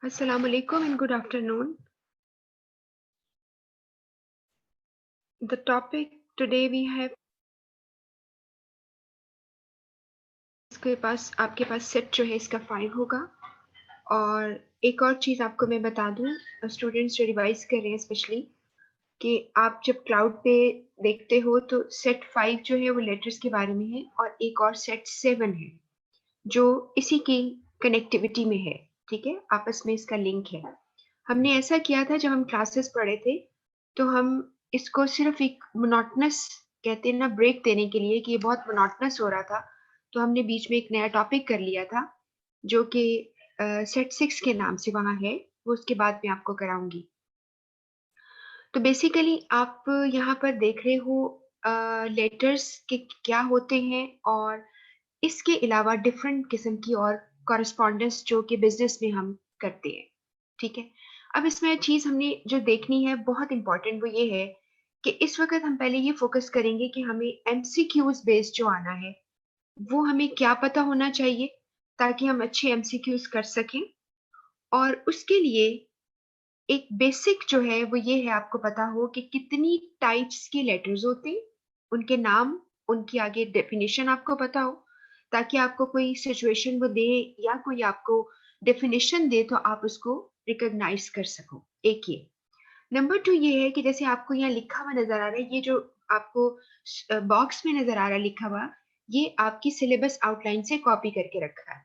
Assalamu alaikum and good afternoon. The topic today we have इसके पास आपके पास set जो है इसका 5 होगा और एक और चीज़ आपको मैं बता दूँ स्टूडेंट्स जो रिवाइज़ कर रहे हैं स्पेशली कि आप जब क्लाउड पे देखते हो तो सेट 5 जो है वो लेटर्स के बारे में है और एक और सेट 7 है, जो इसी की कनेक्टिविटी में है, ठीक है? आपस में इसका लिंक है। हमने ऐसा किया था जब हम क्लासेस पढ़े थे, तो हम इसको सिर्फ़ एक मोनोटोनस कहते हैं ना ब्रेक देने के लिए कि ये बहुत मोनोटोनस हो रहा था, तो हमने बीच में एक नया टॉपिक कर लिया था, जो कि सेट 6 के नाम से वहाँ है, वो उसके बाद मैं आपको कराऊँगी। तो बेसिकली आप यहाँ पर देख रहे हो लेटर्स के क्या होते हैं और इसके अलावा डिफरेंट किस्म की और कॉरेस्पॉन्डेंस जो कि बिज़नेस में हम करते हैं, ठीक है? अब इसमें चीज़ हमने जो देखनी है बहुत इम्पोर्टेंट वो ये है कि इस वक़्त हम पहले ये फ़ोकस करेंगे कि हमें एमसीक्यूज़ बेस्ड जो आना है, वो हमें क्या पता होना चाहिए ताकि हम अच्छे एमसीक्यूज़ कर सकें और उसके लिए एक बेसिक जो है वो ये है आपको पता हो कि कितनी टाइप्स के लेटर्स होते हैं, उनके नाम, उनकी आगे डेफिनिशन आपको पता हो, ताकि आपको कोई सिचुएशन वो दे या कोई आपको डेफिनिशन दे तो आप उसको रिकॉग्नाइज़ कर सको, एक ये। नंबर 2 ये है कि जैसे आपको यहाँ लिखा हुआ नज़र आ रहा है, ये जो आपको बॉक्स में नज़र आ रहा है लिखा हुआ, ये आपकी सिलेबस आउटलाइन से कॉपी करके रखा है,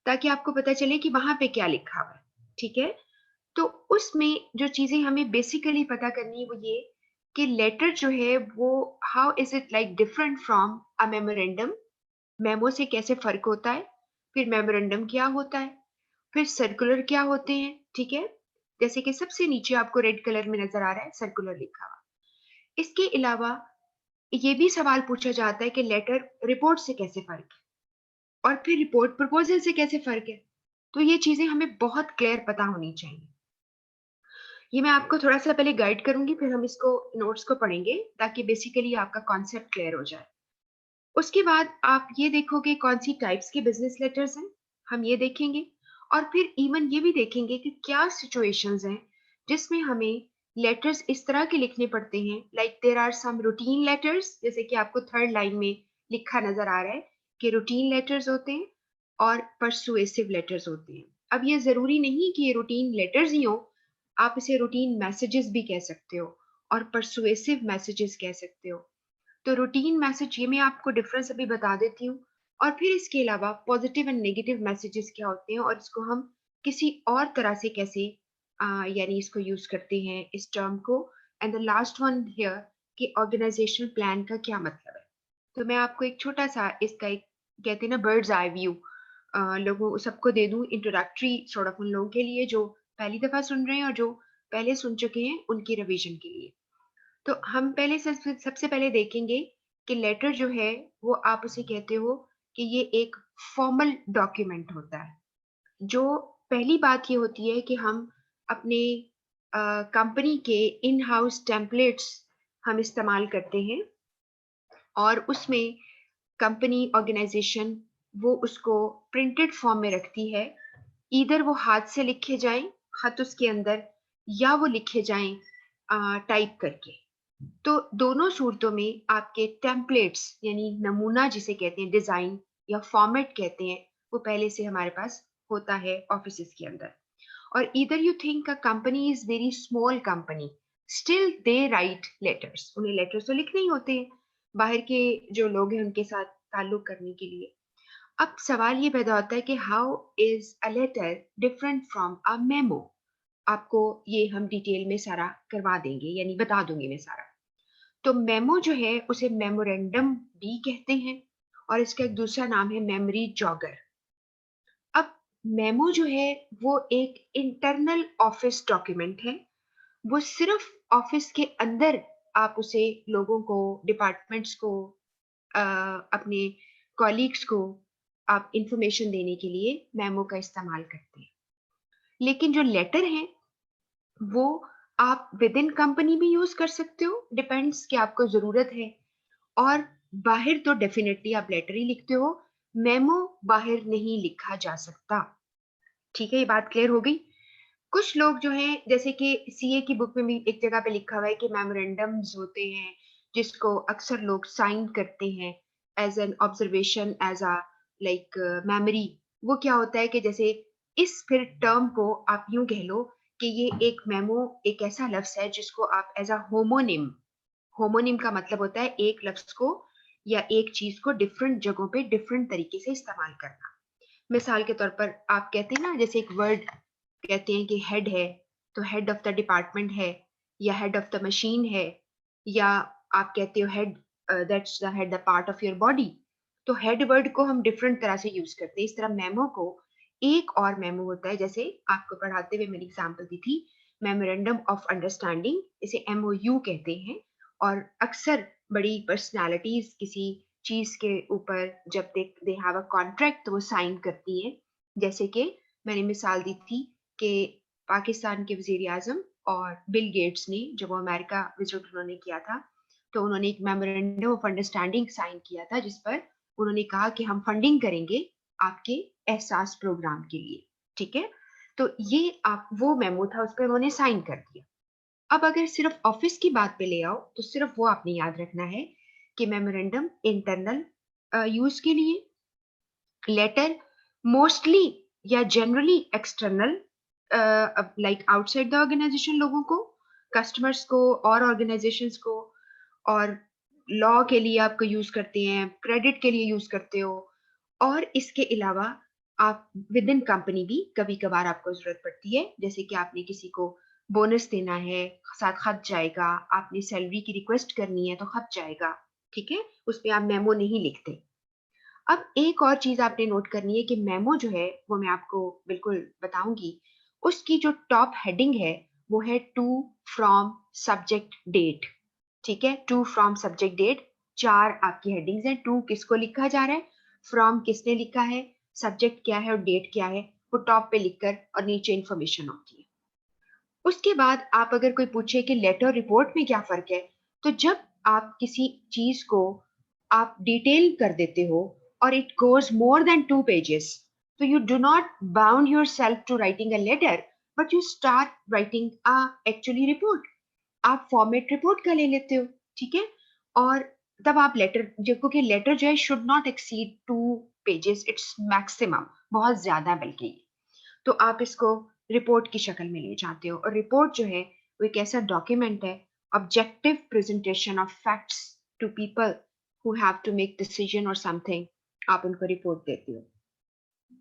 ताकि आपको पता चले कि वहाँ पे क्या लिखा हुआ है, ठीक है? तो उसमें जो चीज़ें हमें बेसिकली पता करनी है वो ये कि लेटर जो है वो how is it like different from a memorandum memo से कैसे फ़र्क होता है, फिर मेमोरेंडम क्या होता है, फिर सर्कुलर क्या होते हैं, ठीक है? जैसे कि सबसे नीचे आपको रेड कलर में नज़र आ रहा है सर्कुलर लिखा हुआ। इसके अलावा ये भी सवाल पूछा जाता है कि लेटर रिपोर्ट से कैसे फ़र्क है और फिर रिपोर्ट प्रपोज़ल से कैसे फ़र्क है? तो ये चीज़ें हमें बहुत क्लियर पता होनी चाहिए। ये मैं आपको थोड़ा-सा पहले गाइड करूँगी, फिर हम इसको नोट्स को पढ़ेंगे, ताकि बेसिकली आपका कॉन्सेप्ट क्लियर हो जाए। उसके बाद आप ये देखोगे कौन-सी टाइप्स के बिज़नेस लेटर्स हैं, हम ये देखेंगे और फिर इवन ये भी देखेंगे कि क्या सिचुएशंस हैं, जिसमें हमें लेटर्स इस तरह के लिखने पड़ते हैं, like there are some routine letters, जैसे कि आपको 3rd लाइन में लिखा नज़र आ रहा है कि रूटीन लेटर्स होते हैं और पर्सुएसिव लेटर्स होते हैं। अब ये ज़रूरी नहीं कि ये रूटीन लेटर्स ही हों, आप इसे रूटीन मैसेजेस भी कह सकते हो और पर्सुएसिव मैसेजेस कह सकते हो। तो रूटीन मैसेज ये मैं आपको डिफरेंस अभी बता देती हूँ और फिर इसके अलावा पॉजिटिव एंड नेगेटिव मैसेजेस क्या होते हैं और इसको हम किसी और तरह से कैसे यानी इसको यूज करते हैं इस टर्म को and the last one here कि ऑर्गेनाइजेशनल प्लान का क्या मतलब है। तो मैं आपको एक छोटा सा इसका एक कहते हैं ना बर्ड्स आई व्यू लोगों सबको दे दूं इंट्रोडक्टरी सॉर्ट ऑफ उन लोगों के लिए जो पहली दफा सुन रहे हैं और जो पहले सुन चुके हैं उनकी रिवीजन के लिए। तो हम पहले सबसे पहले देखेंगे कि लेटर जो है वो आप उसे कहते हो कि ये एक फॉर्मल डॉक्यूमेंट होता है। जो पहली बात ये होती है कि हम अपने कंपनी के इन हाउस टेम्पलेट्स हम इस्तेमाल करते हैं और उसमें कंपनी ऑर्गेनाइजेशन वो उसको प्रिंटेड फॉर्म में रखती है। ईदर वो हाथ से लिखे जाएं खत उसके अंदर या वो लिखे जाएं टाइप करके। तो दोनों सूरतों में आपके टेम्पलेट्स यानी नमूना जिसे कहते हैं डिजाइन या फॉर्मेट कहते हैं वो पहले से हमारे पास होता है ऑफिसेस के अंदर। और either you think a company is very small company still they write letters, उन्हें लेटर्स तो लिखने ही होते हैं बाहर के जो लोग हैं उनके साथ ताल्लुक करने के लिए। अब सवाल ये पैदा होता है कि how is a letter different from a memo. आपको ये हम डिटेल में सारा करवा देंगे यानी बता दूंगी मैं सारा। तो मेमो जो है उसे मेमोरेंडम भी कहते हैं और इसका एक दूसरा नाम है मेमोरी जॉगर। अब मेमो जो है वो एक इंटरनल ऑफिस डॉक्यूमेंट है। वो सिर्फ ऑफिस के अंदर आप उसे लोगों को डिपार्टमेंट्स को अपने कॉलीग्स को आप इंफॉर्मेशन देने के लिए मेमो का इस्तेमाल करते हैं। लेकिन जो लेटर है वो आप विद इन कंपनी भी यूज कर सकते हो, डिपेंड्स कि आपको जरूरत है। और बाहर तो डेफिनेटली आप लेटर ही लिखते हो, मेमो बाहर नहीं लिखा जा सकता। ठीक है, ये बात क्लियर हो गई। कुछ लोग जो हैं जैसे कि सीए की बुक में भी एक जगह पे लिखा हुआ है कि मेमोरेंडम्स होते हैं जिसको अक्सर लोग साइन करते हैं as an observation as a like memory. वो क्या होता है कि जैसे इस फिर टर्म को आप यूं कह लो कि ये एक मेमो एक ऐसा लफ्ज है जिसको आप एज अ होमोनिम, होमोनिम का मतलब होता है एक लफ्ज को या एक चीज को डिफरेंट जगहों पे डिफरेंट तरीके से इस्तेमाल करना। मिसाल के तौर पर आप कहते हैं ना, जैसे एक वर्ड कहते हैं कि हेड है तो हेड ऑफ द डिपार्टमेंट है, या हेड ऑफ द मशीन है, या आप कहते हो head, that's the head the part of your body. तो हेड वर्ड को हम डिफरेंट तरह से यूज करते हैं। इस तरह मेमो को एक और मेमो होता है, जैसे आपको पढ़ाते हुए मैंने एग्जांपल दी थी, मेमोरेंडम ऑफ अंडरस्टैंडिंग, इसे एमओयू कहते हैं। और अक्सर बड़ी पर्सनालिटीज किसी चीज के ऊपर जब दे हैव अ कॉन्ट्रैक्ट तो वो साइन करती हैं। जैसे कि मैंने मिसाल दी थी कि पाकिस्तान के वजीर आजम और बिल गेट्स ने जब वो अमेरिका विजिट उन्होंने किया था तो उन्होंने एक मेमोरेंडम ऑफ अंडरस्टैंडिंग साइन किया था जिस पर उन्होंने कहा कि हम फंडिंग करेंगे आपके एहसास प्रोग्राम के लिए। ठीक है, तो ये आप वो मेमो था, उस पर उन्होंने साइन कर दिया। अब अगर सिर्फ ऑफिस की बात पे ले आओ तो सिर्फ वो आपने याद रखना है कि मेमोरेंडम इंटरनल यूज के लिए, लेटर मोस्टली या generally external like outside the organisation, लोगों को, कस्टमर्स को और ऑर्गेनाइजेशंस को, और लॉ के लिए आपको यूज करते हैं, क्रेडिट के लिए यूज करते हो। और इसके अलावा आप विद इन कंपनी भी कभी कभार आपको जरूरत पड़ती है, जैसे कि आपने किसी को बोनस देना है, साथ खत जाएगा, आपने सैलरी की रिक्वेस्ट करनी है तो खत जाएगा। ठीक है, उस पर आप मेमो नहीं लिखते। अब एक और चीज आपने नोट करनी है कि मेमो जो है वो मैं आपको बिल्कुल बताऊंगी, उसकी जो टॉप हेडिंग है वो है टू फ्रॉम सब्जेक्ट डेट। ठीक है, टू फ्रॉम सब्जेक्ट डेट, चार आपकी हेडिंग्स हैं। टू किसको लिखा जा रहा है, फ्रॉम किसने लिखा है, सब्जेक्ट क्या है और डेट क्या है, वो टॉप पे लिखकर और नीचे इंफॉर्मेशन होती है। उसके बाद आप अगर कोई पूछे कि लेटर और रिपोर्ट में क्या फर्क है, तो जब आप किसी चीज को आप डिटेल कर देते हो और it goes more than 2 pages, तो you do not bound yourself to writing a letter, but you start writing a actually report. आप फॉर्मेट रिपोर्ट का ले लेते हो। ठीक है, और तब आप लेटर, जो क्योंकि लेटर जो है should not exceed 2 pages, its maximum, बहुत ज्यादा बल्कि, तो आप इसको रिपोर्ट की शक्ल में ले जाते हो। और रिपोर्ट जो है वो एक ऐसा डॉक्यूमेंट है, objective presentation of facts to people who have to make decision और समथिंग, आप उनको रिपोर्ट देते हो।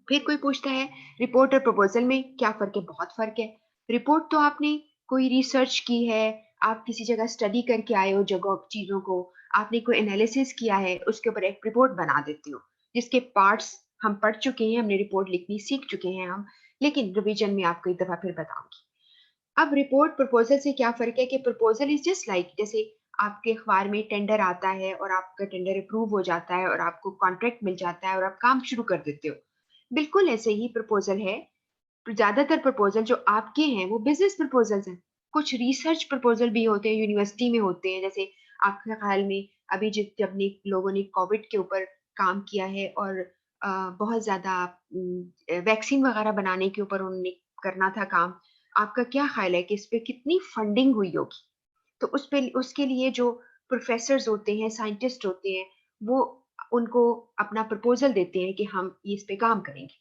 फिर कोई पूछता है रिपोर्ट और प्रपोजल में क्या फर्क है, बहुत फर्क है। रिपोर्ट तो आपने कोई रिसर्च की है, आप किसी जगह स्टडी करके आए हो जगह चीजों को, आपने कोई एनालिसिस किया है, उसके ऊपर एक रिपोर्ट बना देते हो जिसके पार्ट्स हम पढ़ चुके हैं, हमने रिपोर्ट लिखनी सीख चुके हैं हम, लेकिन रिवीजन में आपको एक दफा फिर बताऊंगी। अब रिपोर्ट प्रपोजल से क्या फर्क है कि प्रपोजल इज जस्ट लाइक, जैसे आपके अखबार में टेंडर आता है और आपका टेंडर अप्रूव हो जाता है और आपको कॉन्ट्रैक्ट मिल जाता है और आप काम शुरू कर देते हो, बिल्कुल ऐसे ही प्रपोजल है। ज्यादातर प्रपोजल जो आपके हैं वो बिजनेस प्रपोजल्स हैं। कुछ रिसर्च प्रपोजल भी होते हैं, यूनिवर्सिटी में होते हैं, जैसे आपके ख्याल में अभी जब ने लोगों ने कोविड के ऊपर काम किया है और बहुत ज्यादा वैक्सीन वगैरह बनाने के ऊपर उन्होंने करना था काम, आपका क्या ख्याल है कि इस पे कितनी फंडिंग हुई होगी? तो उस पे उसके लिए जो प्रोफेसर्स होते हैं, साइंटिस्ट होते हैं, वो उनको अपना प्रपोजल देते हैं कि हम इस पे काम करेंगे।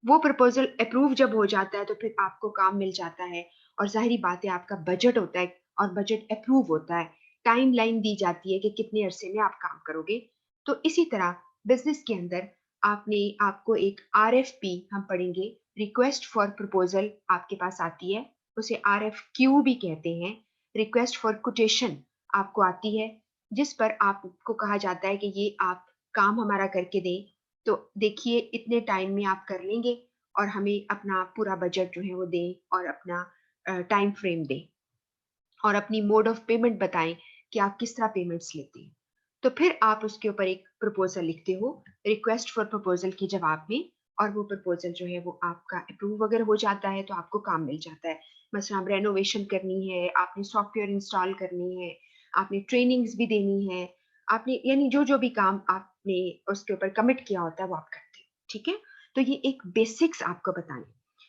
वो प्रपोजल अप्रूव जब हो जाता है तो फिर आपको काम मिल जाता है, और जाहिर बात है आपका बजट होता है और बजट अप्रूव होता है, टाइम लाइन दी जाती है कि कितने अरसे में आप काम करोगे। तो इसी तरह बिजनेस के अंदर आपने आपको एक आरएफपी हम पढ़ेंगे, रिक्वेस्ट फॉर प्रपोजल आपके पास आती है, उसे आरएफक्यू भी कहते हैं, रिक्वेस्ट फॉर कोटेशन आपको आती है, जिस पर आपको कहा जाता है कि ये आप काम हमारा करके दें, तो देखिए इतने टाइम में आप कर लेंगे और हमें अपना पूरा बजट जो है वो दें और अपना टाइम फ्रेम दें और अपनी मोड ऑफ पेमेंट बताएं कि आप किस तरह पेमेंट्स लेते हैं। तो फिर आप उसके ऊपर एक प्रपोजल लिखते हो रिक्वेस्ट फॉर प्रपोजल के जवाब में, और वो प्रपोजल जो है वो आपका अप्रूव अगर हो जाता है तो आपको काम मिल जाता है। मसलन आप रेनोवेशन करनी है, आपने सॉफ्टवेयर इंस्टॉल करनी है, आपने ट्रेनिंग्स भी देनी है, आपने यानी जो जो भी काम आपने उसके ऊपर कमिट किया होता है वो आप करते हो। ठीक है, तो ये एक बेसिक्स आपको बताएं।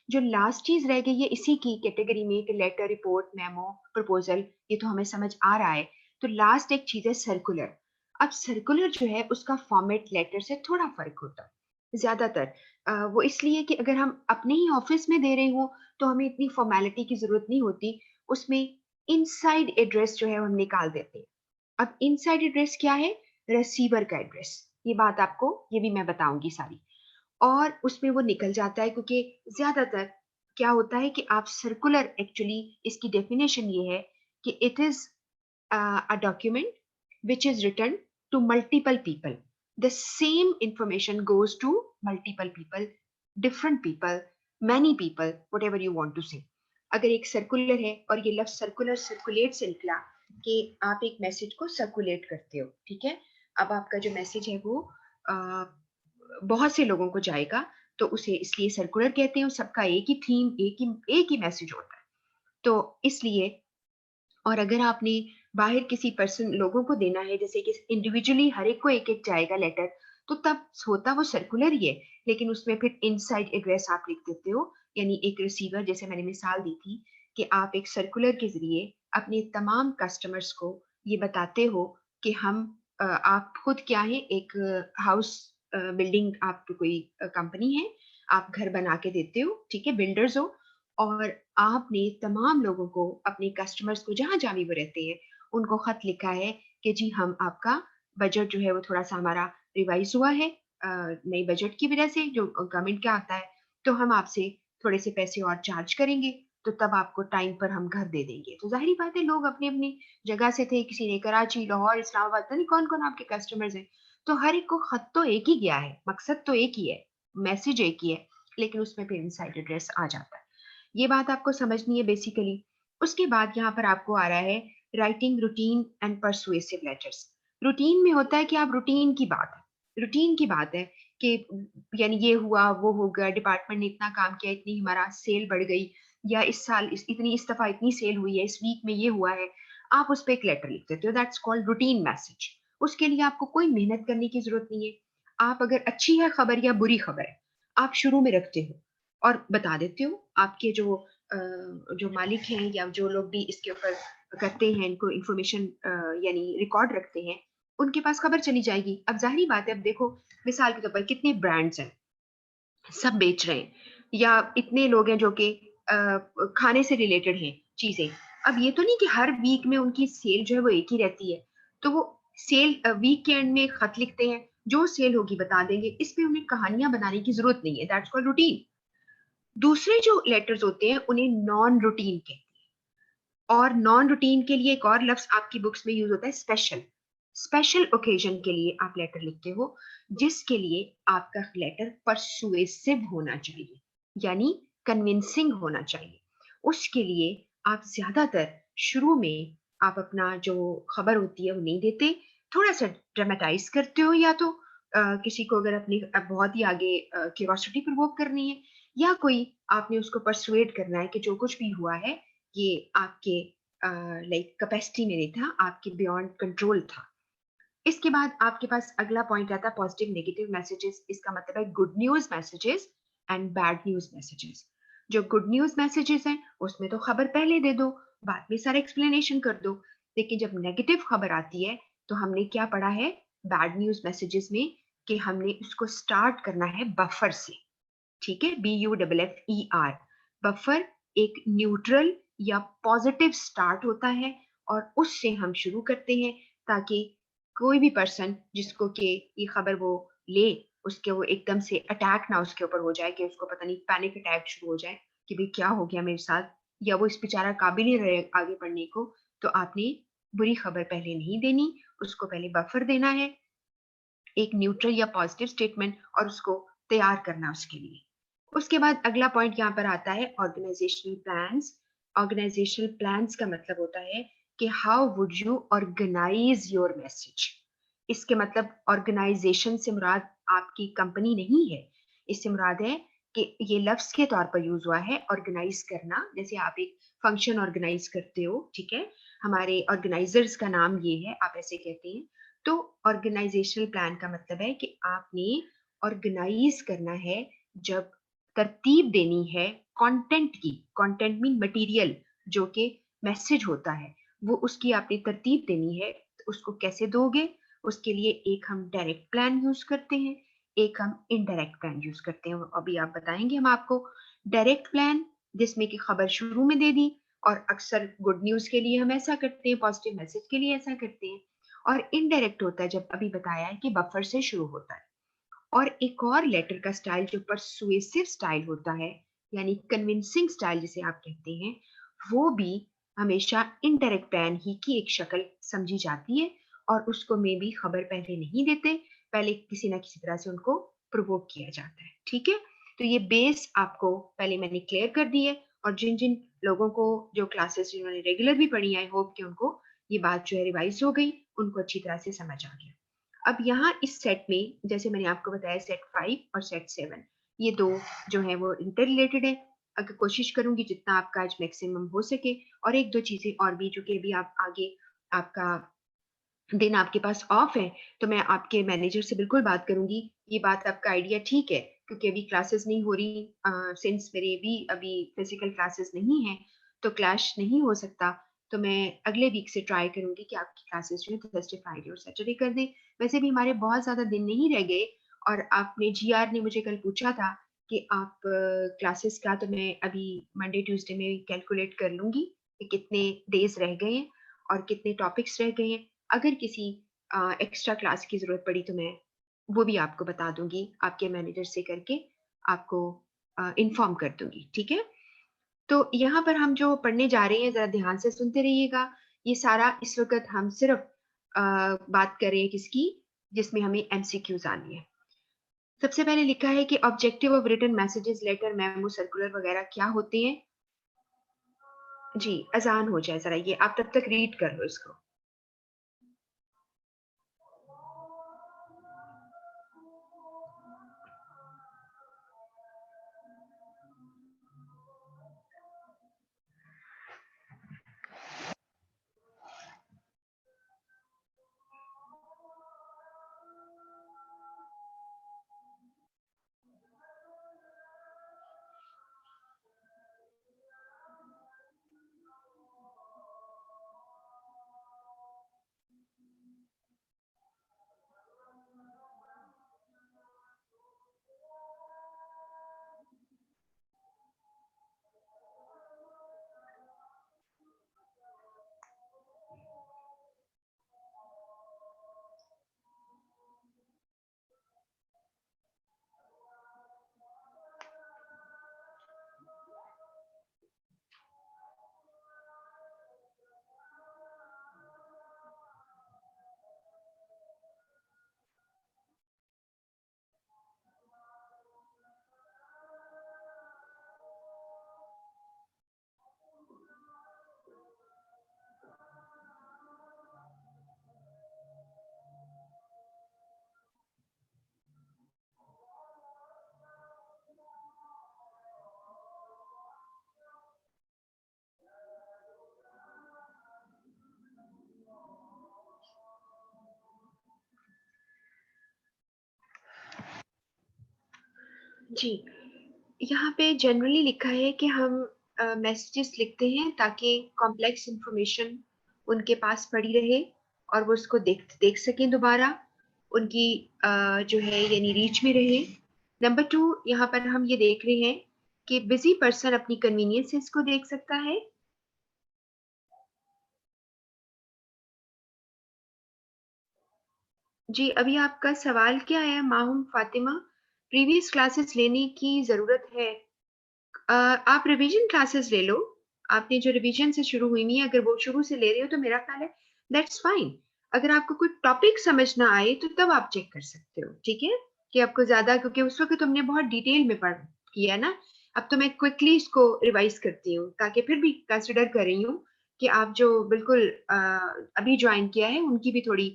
जो लास्ट चीज रह गई है इसी की कैटेगरी में कि लेटर, रिपोर्ट, मेमो, प्रपोजल, ये तो हमें समझ आ रहा है। तो लास्ट एक चीज है सर्कुलर। अब सर्कुलर जो है उसका फॉर्मेट लेटर से थोड़ा फर्क होता है ज्यादातर। वो इसलिए कि अगर हम अपने ही ऑफिस में दे रहे हो तो हमें इतनी फॉर्मेलिटी की जरूरत नहीं होती। उसमें इनसाइड एड्रेस जो है हम निकाल देते हैं। अब इनसाइड एड्रेस क्या है? रिसीवर का एड्रेस। ये बात आपको ये भी मैं बताऊंगी सारी। और उसमें वो निकल जाता है क्योंकि ज्यादातर क्या होता है कि आप सर्कुलर, एक्चुअली इसकी डेफिनेशन ये है कि it is a document which is written to multiple people. The same information goes to multiple people, different people, many people, whatever you want to say. अगर एक सर्कुलर है और ये लफ्ज सर्कुलर सर्कुलेट से निकला कि आप एक मैसेज को सर्कुलेट करते हो, ठीक है। अब आपका जो मैसेज है वो बहुत से लोगों को जाएगा, तो उसे इसलिए सर्कुलर कहते हैं। सबका एक ही थीम, एक ही मैसेज होता है। तो इसलिए, और अगर आपने बाहर किसी पर्सन लोगों को देना है, जैसे कि इंडिविजुअली हर एक को एक एक जाएगा लेटर, तो तब होता वो सर्कुलर ही है, लेकिन उसमें फिर इनसाइड एड्रेस आप लिख देते हो। यानी एक रिसीवर, जैसे मैंने मिसाल दी थी कि आप एक सर्कुलर के जरिए अपने तमाम कस्टमर्स को ये बताते हो कि हम आप खुद क्या है, एक हाउस बिल्डिंग, आप कोई कंपनी है, आप घर बना के देते हो, ठीक है, बिल्डर्स हो। और आपने तमाम लोगों को, अपने कस्टमर्स को जहां जहां भी वो रहते हैं, उनको खत लिखा है कि जी हम आपका बजट जो है वो थोड़ा सा हमारा रिवाइज हुआ है नई बजट की वजह से जो गवर्नमेंट का आता है, तो हम आपसे थोड़े से पैसे और चार्ज करेंगे, तो तब आपको टाइम पर हम घर दे देंगे। तो जाहिर बात है, लोग अपनी अपनी जगह से थे, किसी ने कराची, लाहौर, इस्लामाबाद, पता नहीं कौन कौन आपके कस्टमर्स हैं। तो हर एक को खत तो एक ही गया है, मकसद तो एक ही है, मैसेज एक ही है, लेकिन उसमें फिर इनसाइड एड्रेस आ जाता है। ये बात आपको समझनी है बेसिकली। उसके बाद यहाँ पर आपको आ रहा है writing routine and persuasive letters. Routine में होता है कि आप रूटीन की बात है कि यानी ये हुआ वो हो गया, डिपार्टमेंट ने इतना काम किया, इतनी हमारा सेल बढ़ गई, या इस साल इस दफा इतनी सेल हुई है, इस वीक में ये हुआ है। आप उस पर एक लेटर लिख देते हो, दैट्स कॉल्ड रूटीन मैसेज। उसके लिए आपको कोई मेहनत करने की जरूरत नहीं है। आप अगर अच्छी है खबर या बुरी खबर है, आप शुरू में रखते हो और बता देते हो। आपके जो मालिक हैं या जो लोग भी इसके ऊपर करते हैं, इनको इंफॉर्मेशन यानी रिकॉर्ड रखते हैं, उनके पास खबर चली जाएगी। अब जाहिर बात है, अब देखो मिसाल के तौर पर कितने ब्रांड्स हैं, सब बेच रहे हैं, या इतने लोग हैं जो कि खाने से रिलेटेड हैं चीजें। अब ये तो नहीं कि हर वीक में उनकी सेल जो है वो एक ही रहती है, तो वो सेल वीक के एंड में खत लिखते हैं, जो सेल होगी बता देंगे। इस पे उन्हें कहानियां बनाने की जरूरत नहीं है, दैट्स कॉल्ड रूटीन। दूसरे जो लेटर्स होते हैं उन्हें नॉन रूटीन कहते हैं। और नॉन रूटीन के लिए एक और लफ्ज आपकी बुक्स में यूज होता है, स्पेशल। स्पेशल ओकेजन के लिए आप लेटर लिखते हो, जिसके लिए आपका लेटर परसुएसिव होना चाहिए, यानी कन्विंसिंग होना चाहिए। उसके लिए आप ज्यादातर शुरू में आप अपना जो खबर होती है वो नहीं देते, थोड़ा सा ड्रामेटाइज करते हो, या तो किसी को अगर अपनी बहुत ही आगे क्यूरोसिटी प्रोवोक करनी है, या कोई आपने उसको परसुएट करना है कि जो कुछ भी हुआ है ये आपके लाइक कैपेसिटी में नहीं था, आपके बियॉन्ड कंट्रोल था। इसके बाद आपके पास अगला पॉइंट आता है पॉजिटिव नेगेटिव मैसेजेस। इसका मतलब है good news messages and bad news messages. जो गुड न्यूज मैसेजेस हैं उसमें तो खबर पहले दे दो, बाद में सारा एक्सप्लेनेशन कर दो। लेकिन जब नेगेटिव खबर आती है तो हमने क्या पढ़ा है बैड न्यूज मैसेजेस में, कि हमने उसको स्टार्ट करना है बफर से। ठीक है, BUFFER। बफर एक न्यूट्रल या पॉजिटिव स्टार्ट होता है, और उससे हम शुरू करते हैं, ताकि कोई भी पर्सन जिसको कि ये खबर वो ले, उसके वो एकदम से अटैक ना उसके ऊपर हो जाए, कि उसको पता नहीं पैनिक अटैक शुरू हो जाए कि भाई क्या हो गया मेरे साथ, या वो इस बेचारा काबिल ही रहे आगे बढ़ने को। तो आपने बुरी खबर पहले नहीं देनी, उसको पहले बफर देना है, एक न्यूट्रल या पॉजिटिव स्टेटमेंट, और उसको तैयार करना उसके लिए। उसके बाद अगला पॉइंट यहाँ पर आता है ऑर्गेनाइजेशनल प्लान्स। ऑर्गेनाइजेशनल प्लान्स का मतलब होता है कि how would you organise your message. इसके मतलब ऑर्गेनाइजेशन से मुराद आपकी कंपनी नहीं है, इससे मुराद है कि ये लफ्ज के तौर पर यूज हुआ है ऑर्गेनाइज करना। जैसे आप एक फंक्शन ऑर्गेनाइज करते हो, ठीक है, हमारे ऑर्गेनाइजर्स का नाम ये है, आप ऐसे कहते हैं। तो ऑर्गेनाइजेशनल प्लान का मतलब है कि आपने ऑर्गेनाइज करना है, जब तरतीब देनी है कंटेंट मीन मटेरियल, जो कि मैसेज होता है, वो उसकी आपने तरतीब देनी है। तो उसको कैसे दोगे? उसके लिए एक हम डायरेक्ट प्लान यूज करते हैं, एक हम इनडायरेक्ट प्लान यूज करते हैं। अभी आप बताएंगे हम आपको। डायरेक्ट प्लान जिसमें कि खबर शुरू में दे दी, और अक्सर गुड न्यूज के लिए हम ऐसा करते हैं, पॉजिटिव मैसेज के लिए ऐसा करते हैं। और इनडायरेक्ट होता है, जब अभी बताया है कि बफर से शुरू होता है। और एक और लेटर का स्टाइल जो परसुएसिव स्टाइल होता है, यानी कन्विंसिंग स्टाइल जिसे आप कहते हैं, वो भी हमेशा इनडायरेक्ट प्लान ही की एक शक्ल समझी जाती है। और उसको में भी खबर पहले नहीं देते, पहले किसी ना किसी तरह से उनको प्रोवोक किया जाता है। ठीक है, तो ये बेस आपको पहले मैंने क्लियर कर दी है। और जिन जिन लोगों को जो क्लासेस जिन्होंने रेगुलर भी पढ़ी, आई होप कि उनको ये बात जो है रिवाइज हो गई, उनको अच्छी तरह से समझ आ गया। अब यहाँ इस सेट में, जैसे मैंने आपको बताया, सेट 5 और सेट 7, ये दो जो है वो इंटर रिलेटेड है। अगर कोशिश करूंगी जितना आपका आज मैक्सिमम हो सके, और एक दो चीजें और भी जो कि अभी आप आगे, आपका दिन आपके पास ऑफ है, तो मैं आपके मैनेजर से बिल्कुल बात करूंगी। ये बात आपका आइडिया ठीक है, क्योंकि अभी क्लासेस नहीं हो रही, सिंस मेरे भी अभी फिजिकल क्लासेस नहीं है, तो क्लैश नहीं हो सकता। तो मैं अगले वीक से ट्राई करूंगी कि आपकी क्लासेस जो है थर्सडे, फ्राइडे और सैटरडे कर दें। वैसे भी हमारे बहुत ज्यादा दिन नहीं रह गए। और आपने जीआर ने मुझे कल पूछा था कि आप क्लासेस का, तो मैं अभी मंडे ट्यूसडे में कैलकुलेट कर लूंगी कि कितने डेज रह गए हैं और कितने टॉपिक्स रह गए हैं। अगर किसी एक्स्ट्रा क्लास की जरूरत पड़ी तो मैं वो भी आपको बता दूंगी, आपके मैनेजर से करके आपको इन्फॉर्म कर दूंगी। ठीक है, तो यहाँ पर हम जो पढ़ने जा रहे हैं, जरा ध्यान से सुनते रहिएगा। ये सारा इस वक्त हम सिर्फ बात कर रहे हैं किसकी, जिसमें हमें एमसीक्यूज आनी है। सबसे पहले लिखा है कि objective of written messages, letter, memo, circular वगैरह क्या होते हैं। जी, अजान हो जाए जरा, ये आप तब तक रीड कर लो इसको। जी, यहाँ पे जनरली लिखा है कि हम मैसेजेस लिखते हैं ताकि कॉम्प्लेक्स इंफॉर्मेशन उनके पास पड़ी रहे, और वो उसको देख देख सकें दोबारा, उनकी जो है यानी रीच में रहे। नंबर 2, यहाँ पर हम ये देख रहे हैं कि बिजी पर्सन अपनी कन्वीनियंस से इसको देख सकता है। जी, अभी आपका सवाल क्या है माहूम फातिमा? प्रीवियस क्लासेस लेने की जरूरत है? आप रिवीजन क्लासेस ले लो। आपने जो रिवीजन से शुरू हुई है, अगर वो शुरू से ले रहे हो तो मेरा ख्याल है दैट्स फाइन। अगर आपको कोई टॉपिक समझ ना आए तो तब आप चेक कर सकते हो। ठीक है, कि आपको ज्यादा, क्योंकि उस वक्त तुमने बहुत डिटेल में पढ़ किया ना। अब तो मैं क्विकली इसको रिवाइज करती हूँ, ताकि फिर भी कंसिडर कर रही हूँ कि आप जो बिल्कुल अभी ज्वाइन किया है उनकी भी थोड़ी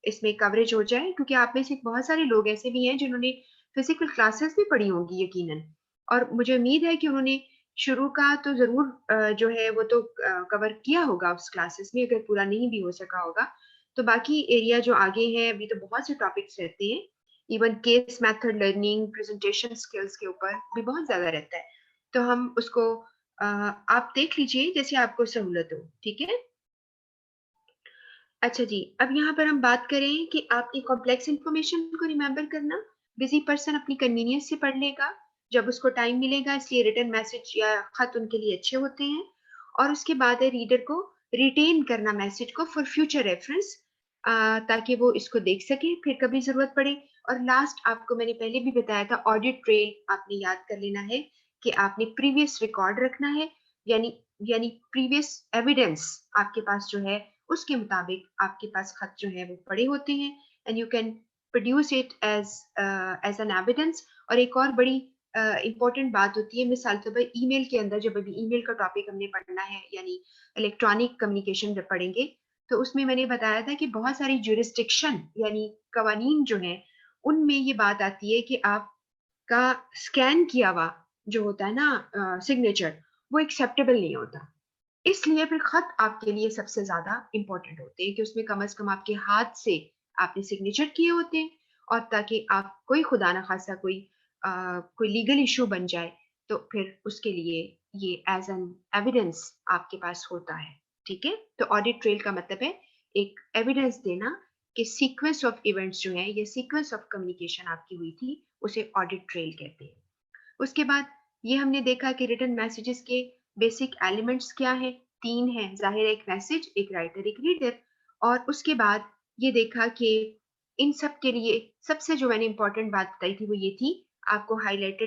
इसमें कवरेज हो जाए, क्योंकि आप में से बहुत सारे लोग ऐसे भी हैं जिन्होंने फिजिकल क्लासेस भी पढ़ी होंगी यकीनन। और मुझे उम्मीद है कि उन्होंने शुरू का तो जरूर जो है वो तो कवर किया होगा उस क्लासेस में, अगर पूरा नहीं भी हो सका होगा। तो बाकी एरिया जो आगे है, अभी तो बहुत से टॉपिक्स रहते हैं। Even case method learning, presentation skills के ऊपर भी बहुत ज्यादा रहता है। तो हम उसको आप देख लीजिए जैसे आपको सहूलत हो, ठीक है? अच्छा जी, अब यहाँ पर हम बात करें कि आपकी कॉम्प्लेक्स इन्फॉर्मेशन को रिमेंबर करना, बिज़ी पर्सन अपनी कन्वीनियंस से पढ़ लेगा, जब उसको टाइम मिलेगा, इसलिए रिटन मैसेज या खत उनके लिए अच्छे होते हैं। और उसके बाद है रीडर को रिटेन करना मैसेज को फॉर फ्यूचर रेफरेंस, ताकि वो इसको देख सके, फिर कभी ज़रूरत पड़े। और लास्ट आपको मैंने पहले भी बताया था, ऑडिट ट्रेल आपने याद कर लेना है कि आपने प्रीवियस रिकॉर्ड रखना है, यानी यानी प्रीवियस एविडेंस आपके पास जो है उसके मुताबिक आपके पास खत जो है वो पड़े होते हैं, and you can produce it as an evidence. और एक और बड़ी इंपॉर्टेंट बात होती है, मिसाल के तौर ईमेल के अंदर, जब अभी ईमेल का टॉपिक हमने पढ़ना है यानी इलेक्ट्रॉनिक कम्युनिकेशन जब पढ़ेंगे, तो उसमें मैंने बताया था कि बहुत सारी जुरिस्डिक्शन यानी कवानीन जो है उनमें ये बात आती है कि आपका स्कैन किया हुआ जो होता है ना सिग्नेचर, वो एक्सेप्टेबल नहीं होता। इसलिए फिर खत आपके लिए सबसे ज्यादा इंपॉर्टेंट होते हैं कि उसमें कम से कम आपके हाथ से आपने सिग्नेचर किए होते हैं, और ताकि आप कोई खुदा ना खासा कोई लीगल इशू बन जाए तो फिर उसके लिए ये एज एन एविडेंस आपके पास होता है, ठीक है? तो ऑडिट ट्रेल का मतलब है एक एविडेंस देना कि सीक्वेंस ऑफ इवेंट्स जो है, ये सीक्वेंस ऑफ कम्युनिकेशन आपकी हुई थी, उसे ऑडिट ट्रेल कहते हैं। उसके बाद ये हमने देखा कि रिटन मैसेजेस के बेसिक एलिमेंट्स क्या है, तीन है जाहिर, एक मैसेज, एक राइटर, एक रीडर। और उसके बाद ये देखा कि इन सब के लिए सबसे जो मैंने इंपॉर्टेंट बात बताई थी वो ये थी, आपको हाईलाइट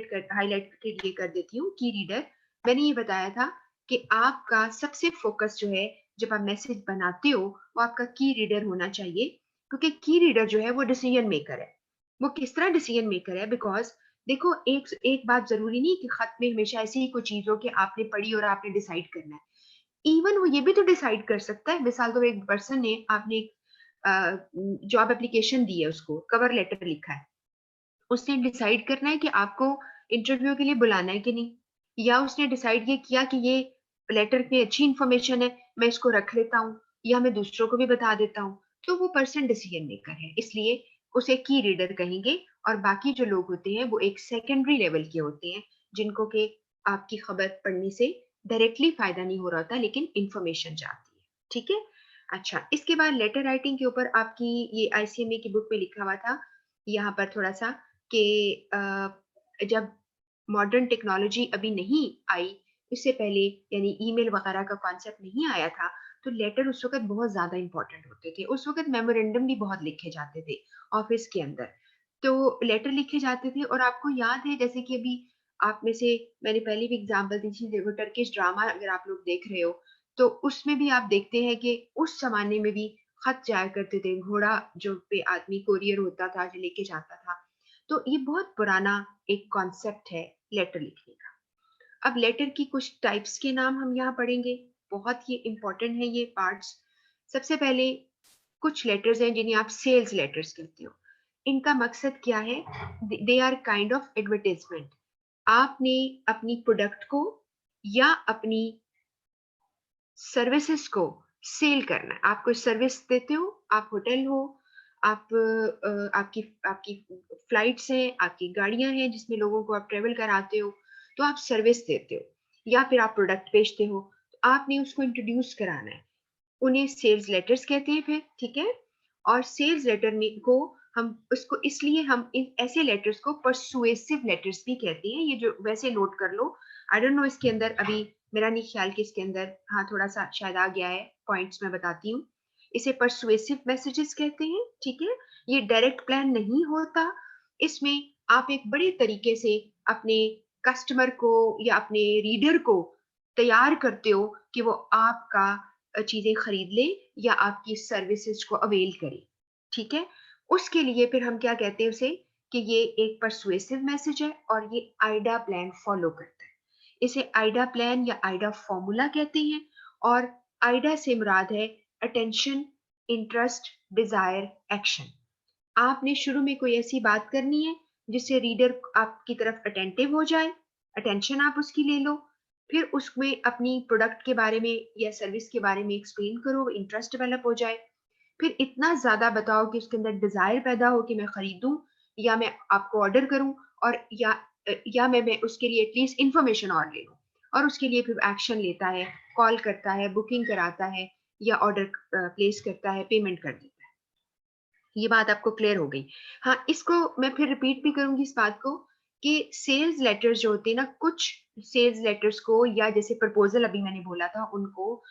के लिए कर देती हूँ, की रीडर। मैंने ये बताया था कि आपका सबसे फोकस जो है जब आप मैसेज बनाते हो वो आपका की रीडर होना चाहिए, क्योंकि की रीडर जो है वो डिसीजन मेकर है। वो किस तरह डिसीजन मेकर है, बिकॉज देखो एक एक बात जरूरी नहीं कि खत में हमेशा ऐसी ही कोई चीज हो कि आपने पढ़ी और आपने डिसाइड करना है। इवन वो ये भी तो डिसाइड कर सकता है, मिसाल तो एक पर्सन ने आपने एक जॉब एप्लीकेशन दी है, उसको कवर लेटर लिखा है, उसने डिसाइड करना है कि आपको इंटरव्यू के लिए बुलाना है कि नहीं, या उसने डिसाइड ये किया कि ये लेटर में अच्छी इंफॉर्मेशन है, मैं इसको रख लेता हूँ या मैं दूसरों को भी बता देता हूँ। तो वो पर्सन डिसीजन मेकर है, इसलिए उसे की रीडर कहेंगे। और बाकी जो लोग होते हैं वो एक सेकेंडरी लेवल के होते हैं, जिनको के आपकी खबर पढ़ने से डायरेक्टली फायदा नहीं हो रहा होता, लेकिन इंफॉर्मेशन जाती है, ठीक है? अच्छा, इसके बाद लेटर राइटिंग के ऊपर आपकी ये आईसीएमए की बुक में लिखा हुआ था, यहाँ पर थोड़ा सा कि जब मॉडर्न टेक्नोलॉजी अभी नहीं आई, इससे पहले यानी ईमेल वगैरह का कॉन्सेप्ट नहीं आया था, तो लेटर उस वक्त बहुत ज्यादा इंपॉर्टेंट होते थे। उस वक्त मेमोरेंडम भी बहुत लिखे जाते थे ऑफिस के अंदर, तो लेटर लिखे जाते थे। और आपको याद है जैसे कि अभी आप में से मैंने पहले भी एग्जांपल दी थी, देखो टर्किश ड्रामा अगर आप लोग देख रहे हो तो उसमें भी आप देखते हैं कि उस जमाने में भी खत जाया करते थे, घोड़ा जो पे आदमी कोरियर होता था जो लेके जाता था। तो ये बहुत पुराना एक कॉन्सेप्ट है लेटर लिखने का। अब लेटर की कुछ टाइप्स के नाम हम यहाँ पढ़ेंगे, बहुत ही इंपॉर्टेंट है ये पार्ट्स। सबसे पहले कुछ लेटर्स हैं जिन्हें आप सेल्स लेटर्स कहते हो। इनका मकसद क्या है? They are kind of advertisement. आपने अपनी प्रोडक्ट को या अपनी सर्विसेज को सेल करना है। आप कोई सर्विस देते हो, आप होटल हो, आप आपकी आपकी फ्लाइट्स हैं, आपकी गाड़ियां हैं जिसमें लोगों को आप ट्रेवल कराते हो, तो आप सर्विस देते हो, या फिर आप प्रोडक्ट बेचते हो, तो आपने उसको इंट्रोड्यूस कराना है, उन्हें सेल्स लेटर्स कहते हैं फिर, ठीक है? और सेल्स लेटर में को हम उसको इसलिए हम इन ऐसे लेटर्स को परसुएसिव लेटर्स भी कहते हैं, ये जो वैसे नोट कर लो। आई डोंट नो इसके अंदर अभी मेरा नहीं ख्याल कि इसके अंदर हाँ थोड़ा सा शायद आ गया है, पॉइंट्स मैं बताती हूँ। इसे परसुएसिव मैसेजेस कहते हैं, ठीक है? ये डायरेक्ट प्लान नहीं होता, इसमें आप एक बड़े तरीके से अपने कस्टमर को या अपने रीडर को तैयार करते हो कि वो आपका चीजें खरीद ले या आपकी सर्विसेज को अवेल करे, ठीक है? उसके लिए फिर हम क्या कहते हैं उसे, कि ये एक परसुएसिव मैसेज है और ये आइडा प्लान फॉलो करता है। इसे आइडा प्लान या आइडा फॉर्मूला कहते हैं। और आइडा से मुराद है अटेंशन, इंटरेस्ट, डिजायर, एक्शन। आपने शुरू में कोई ऐसी बात करनी है जिससे रीडर आपकी तरफ अटेंटिव हो जाए, अटेंशन आप उसकी ले लो, फिर उसमें अपनी प्रोडक्ट के बारे में या सर्विस के बारे में एक्सप्लेन करो, इंटरेस्ट डेवलप हो जाए, फिर इतना ज्यादा बताओ कि उसके अंदर डिजायर पैदा हो कि मैं खरीदूं या मैं आपको ऑर्डर करूं, और या या मैं उसके लिए एटलीस्ट इंफॉर्मेशन और ले लूँ, और उसके लिए फिर एक्शन लेता है, कॉल करता है, बुकिंग कराता है, या ऑर्डर प्लेस करता है, पेमेंट कर देता है। ये बात आपको क्लियर हो गई। हाँ, इसको मैं फिर रिपीट भी करूंगी इस बात को कि सेल्स लेटर्स जो होते हैं ना, कुछ सेल्स लेटर्स को, या जैसे प्रपोजल अभी मैंने बोला था उनको,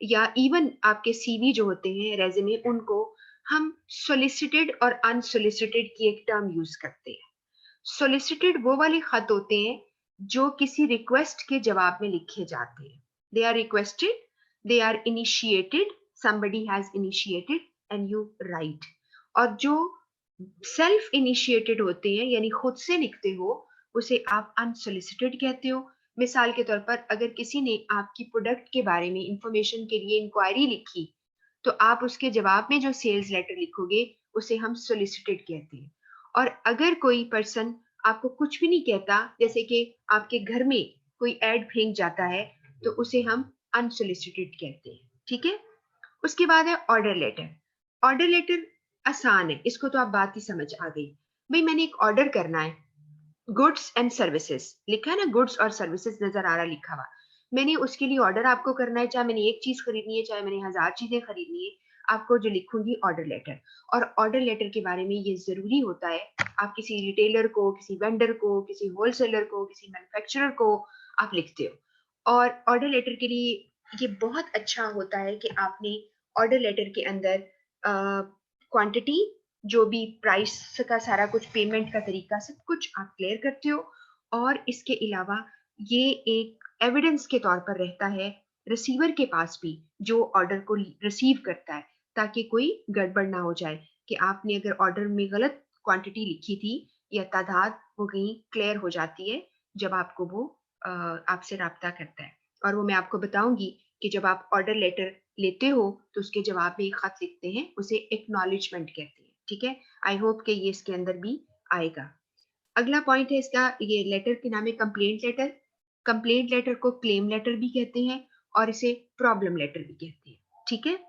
या इवन आपके सीवी जो होते हैं, रेज्यूमे, उनको हम सोलिसिटेड और अनसोलिसिटेड की एक टर्म यूज करते हैं। सोलिसिटेड वो वाले खत होते हैं जो किसी रिक्वेस्ट के जवाब में लिखे जाते हैं। They are requested, they are initiated, somebody has initiated and you write। और जो सेल्फ इनिशिएटेड होते हैं, यानी खुद से लिखते हो, उसे आप अनसोलिसिटेड कहते हो। मिसाल के तौर पर, अगर किसी ने आपकी प्रोडक्ट के बारे में इंफॉर्मेशन के लिए इंक्वायरी लिखी, तो आप उसके जवाब में जो सेल्स लेटर लिखोगे, उसे हम सोलिसिटेड कहते हैं। और अगर कोई पर्सन आपको कुछ भी नहीं कहता, जैसे कि आपके घर में कोई एड फेंक जाता है, तो उसे हम अनसोलिसिटेड कहते हैं। ठीक है। उसके बाद है ऑर्डर लेटर। ऑर्डर लेटर आसान है, इसको तो आप बात ही समझ आ गई। भाई मैंने एक ऑर्डर करना है, गुड्स एंड सर्विसेज लिखा है ना, गुड्स और सर्विसेज नजर आ रहा लिखा हुआ। मैंने उसके लिए ऑर्डर आपको करना है, चाहे मैंने एक चीज खरीदनी है, चाहे मैंने 1000 चीजें खरीदनी है, आपको जो लिखूंगी ऑर्डर लेटर। और ऑर्डर लेटर के बारे में ये जरूरी होता है, आप किसी रिटेलर को, किसी वेंडर को, किसी होलसेलर को, किसी मैन्युफैक्चरर को आप लिखते हो। और ऑर्डर लेटर के लिए ये बहुत अच्छा होता है कि आपने ऑर्डर लेटर के अंदर क्वांटिटी, जो भी प्राइस का सारा कुछ, पेमेंट का तरीका, सब कुछ आप क्लियर करते हो। और इसके अलावा ये एक एविडेंस के तौर पर रहता है रिसीवर के पास भी, जो ऑर्डर को रिसीव करता है, ताकि कोई गड़बड़ ना हो जाए कि आपने अगर ऑर्डर में गलत क्वांटिटी लिखी थी या तादाद, वो कहीं क्लियर हो जाती है जब आपको वो आपसे राब्ता करता है। और वो मैं आपको बताऊंगी कि जब आप ऑर्डर लेटर लेते हो तो उसके जवाब में एक खत लिखते हैं, उसे एक्नॉलेजमेंट कहते हैं। ठीक है। आई होप कि ये इसके अंदर भी आएगा। अगला पॉइंट है इसका, ये लेटर के नाम है कंप्लेंट लेटर। कंप्लेंट लेटर को क्लेम लेटर भी कहते हैं, और इसे प्रॉब्लम लेटर भी कहते हैं। ठीक है।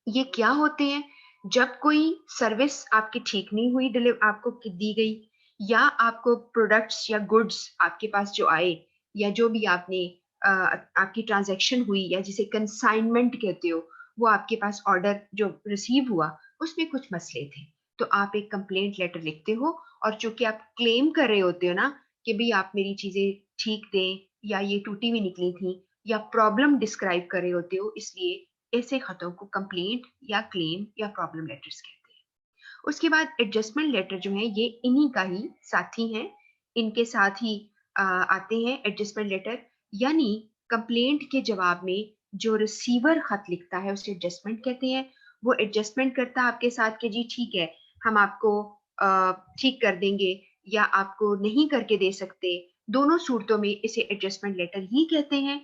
ये क्या होते हैं? जब कोई सर्विस आपकी ठीक नहीं हुई, डिलीवर आपको दी गई, या आपको प्रोडक्ट्स या गुड्स आपके पास जो आए, या जो भी आपने आपकी ट्रांजैक्शन हुई, या जिसे कंसाइनमेंट कहते हो, वो आपके पास ऑर्डर जो रिसीव हुआ, उसमें कुछ मसले थे, तो आप एक कंप्लेंट लेटर लिखते हो। और चूंकि आप क्लेम कर रहे होते हो ना कि भाई आप मेरी चीजें ठीक दें, या ये टूटी हुई निकली थी, या प्रॉब्लम डिस्क्राइब कर रहे होते हो, इसलिए ऐसे खतों को कंप्लेंट या क्लेम या प्रॉब्लम लेटर्स कहते हैं। उसके बाद एडजस्टमेंट लेटर जो है, ये इन्हीं का ही साथी है, इनके साथ ही आते हैं एडजस्टमेंट लेटर। यानी कंप्लेंट के जवाब में जो रिसीवर खत लिखता है, उसे एडजस्टमेंट कहते हैं। वो एडजस्टमेंट करता है आपके साथ कि जी ठीक है, हम आपको ठीक कर देंगे, या आपको नहीं करके दे सकते। दोनों सूरतों में इसे एडजस्टमेंट लेटर ही कहते हैं।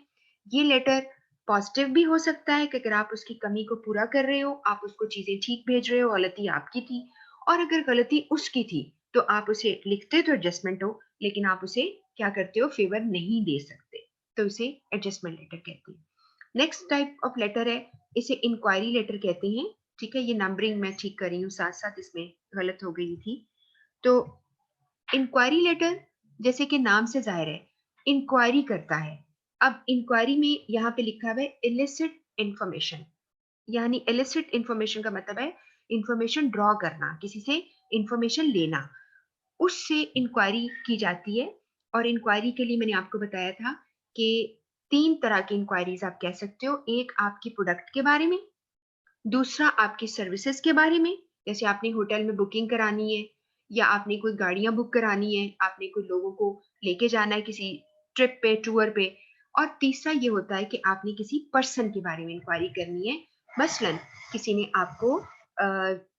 ये लेटर पॉजिटिव भी हो सकता है कि अगर आप उसकी कमी को पूरा कर रहे हो, आप उसको चीजें ठीक भेज रहे हो, गलती आपकी थी। और अगर गलती उसकी थी, तो आप उसे लिखते तो एडजस्टमेंट हो, लेकिन आप उसे क्या करते हो, फेवर नहीं दे सकते, तो इसे एडजस्टमेंट लेटर कहते हैं। नेक्स्ट टाइप ऑफ लेटर है, इसे इंक्वायरी लेटर कहते हैं। ठीक है। ये नंबरिंग मैं ठीक कर रही हूँ, साथ साथ इसमें गलत हो गई थी। तो इंक्वायरी लेटर, जैसे कि नाम से जाहिर है, इंक्वायरी करता है। अब इंक्वायरी में यहाँ पे लिखा हुआ है इलिसिट इंफॉर्मेशन। यानी इलिसिट इंफॉर्मेशन का मतलब है इंफॉर्मेशन ड्रॉ करना, किसी से इंफॉर्मेशन लेना, उससे इंक्वायरी की जाती है। और इंक्वायरी के लिए मैंने आपको बताया था कि 3 तरह की इंक्वायरीज आप कह सकते हो। एक आपकी प्रोडक्ट के बारे में, दूसरा आपकी सर्विसेज के बारे में, जैसे आपने होटल में बुकिंग करानी है, या आपने कोई गाड़ियां बुक करानी है, आपने कोई लोगों को लेके जाना है किसी ट्रिप पे, टूर पे। और तीसरा ये होता है कि आपने किसी पर्सन के बारे में इंक्वायरी करनी है। मसलन किसी ने आपको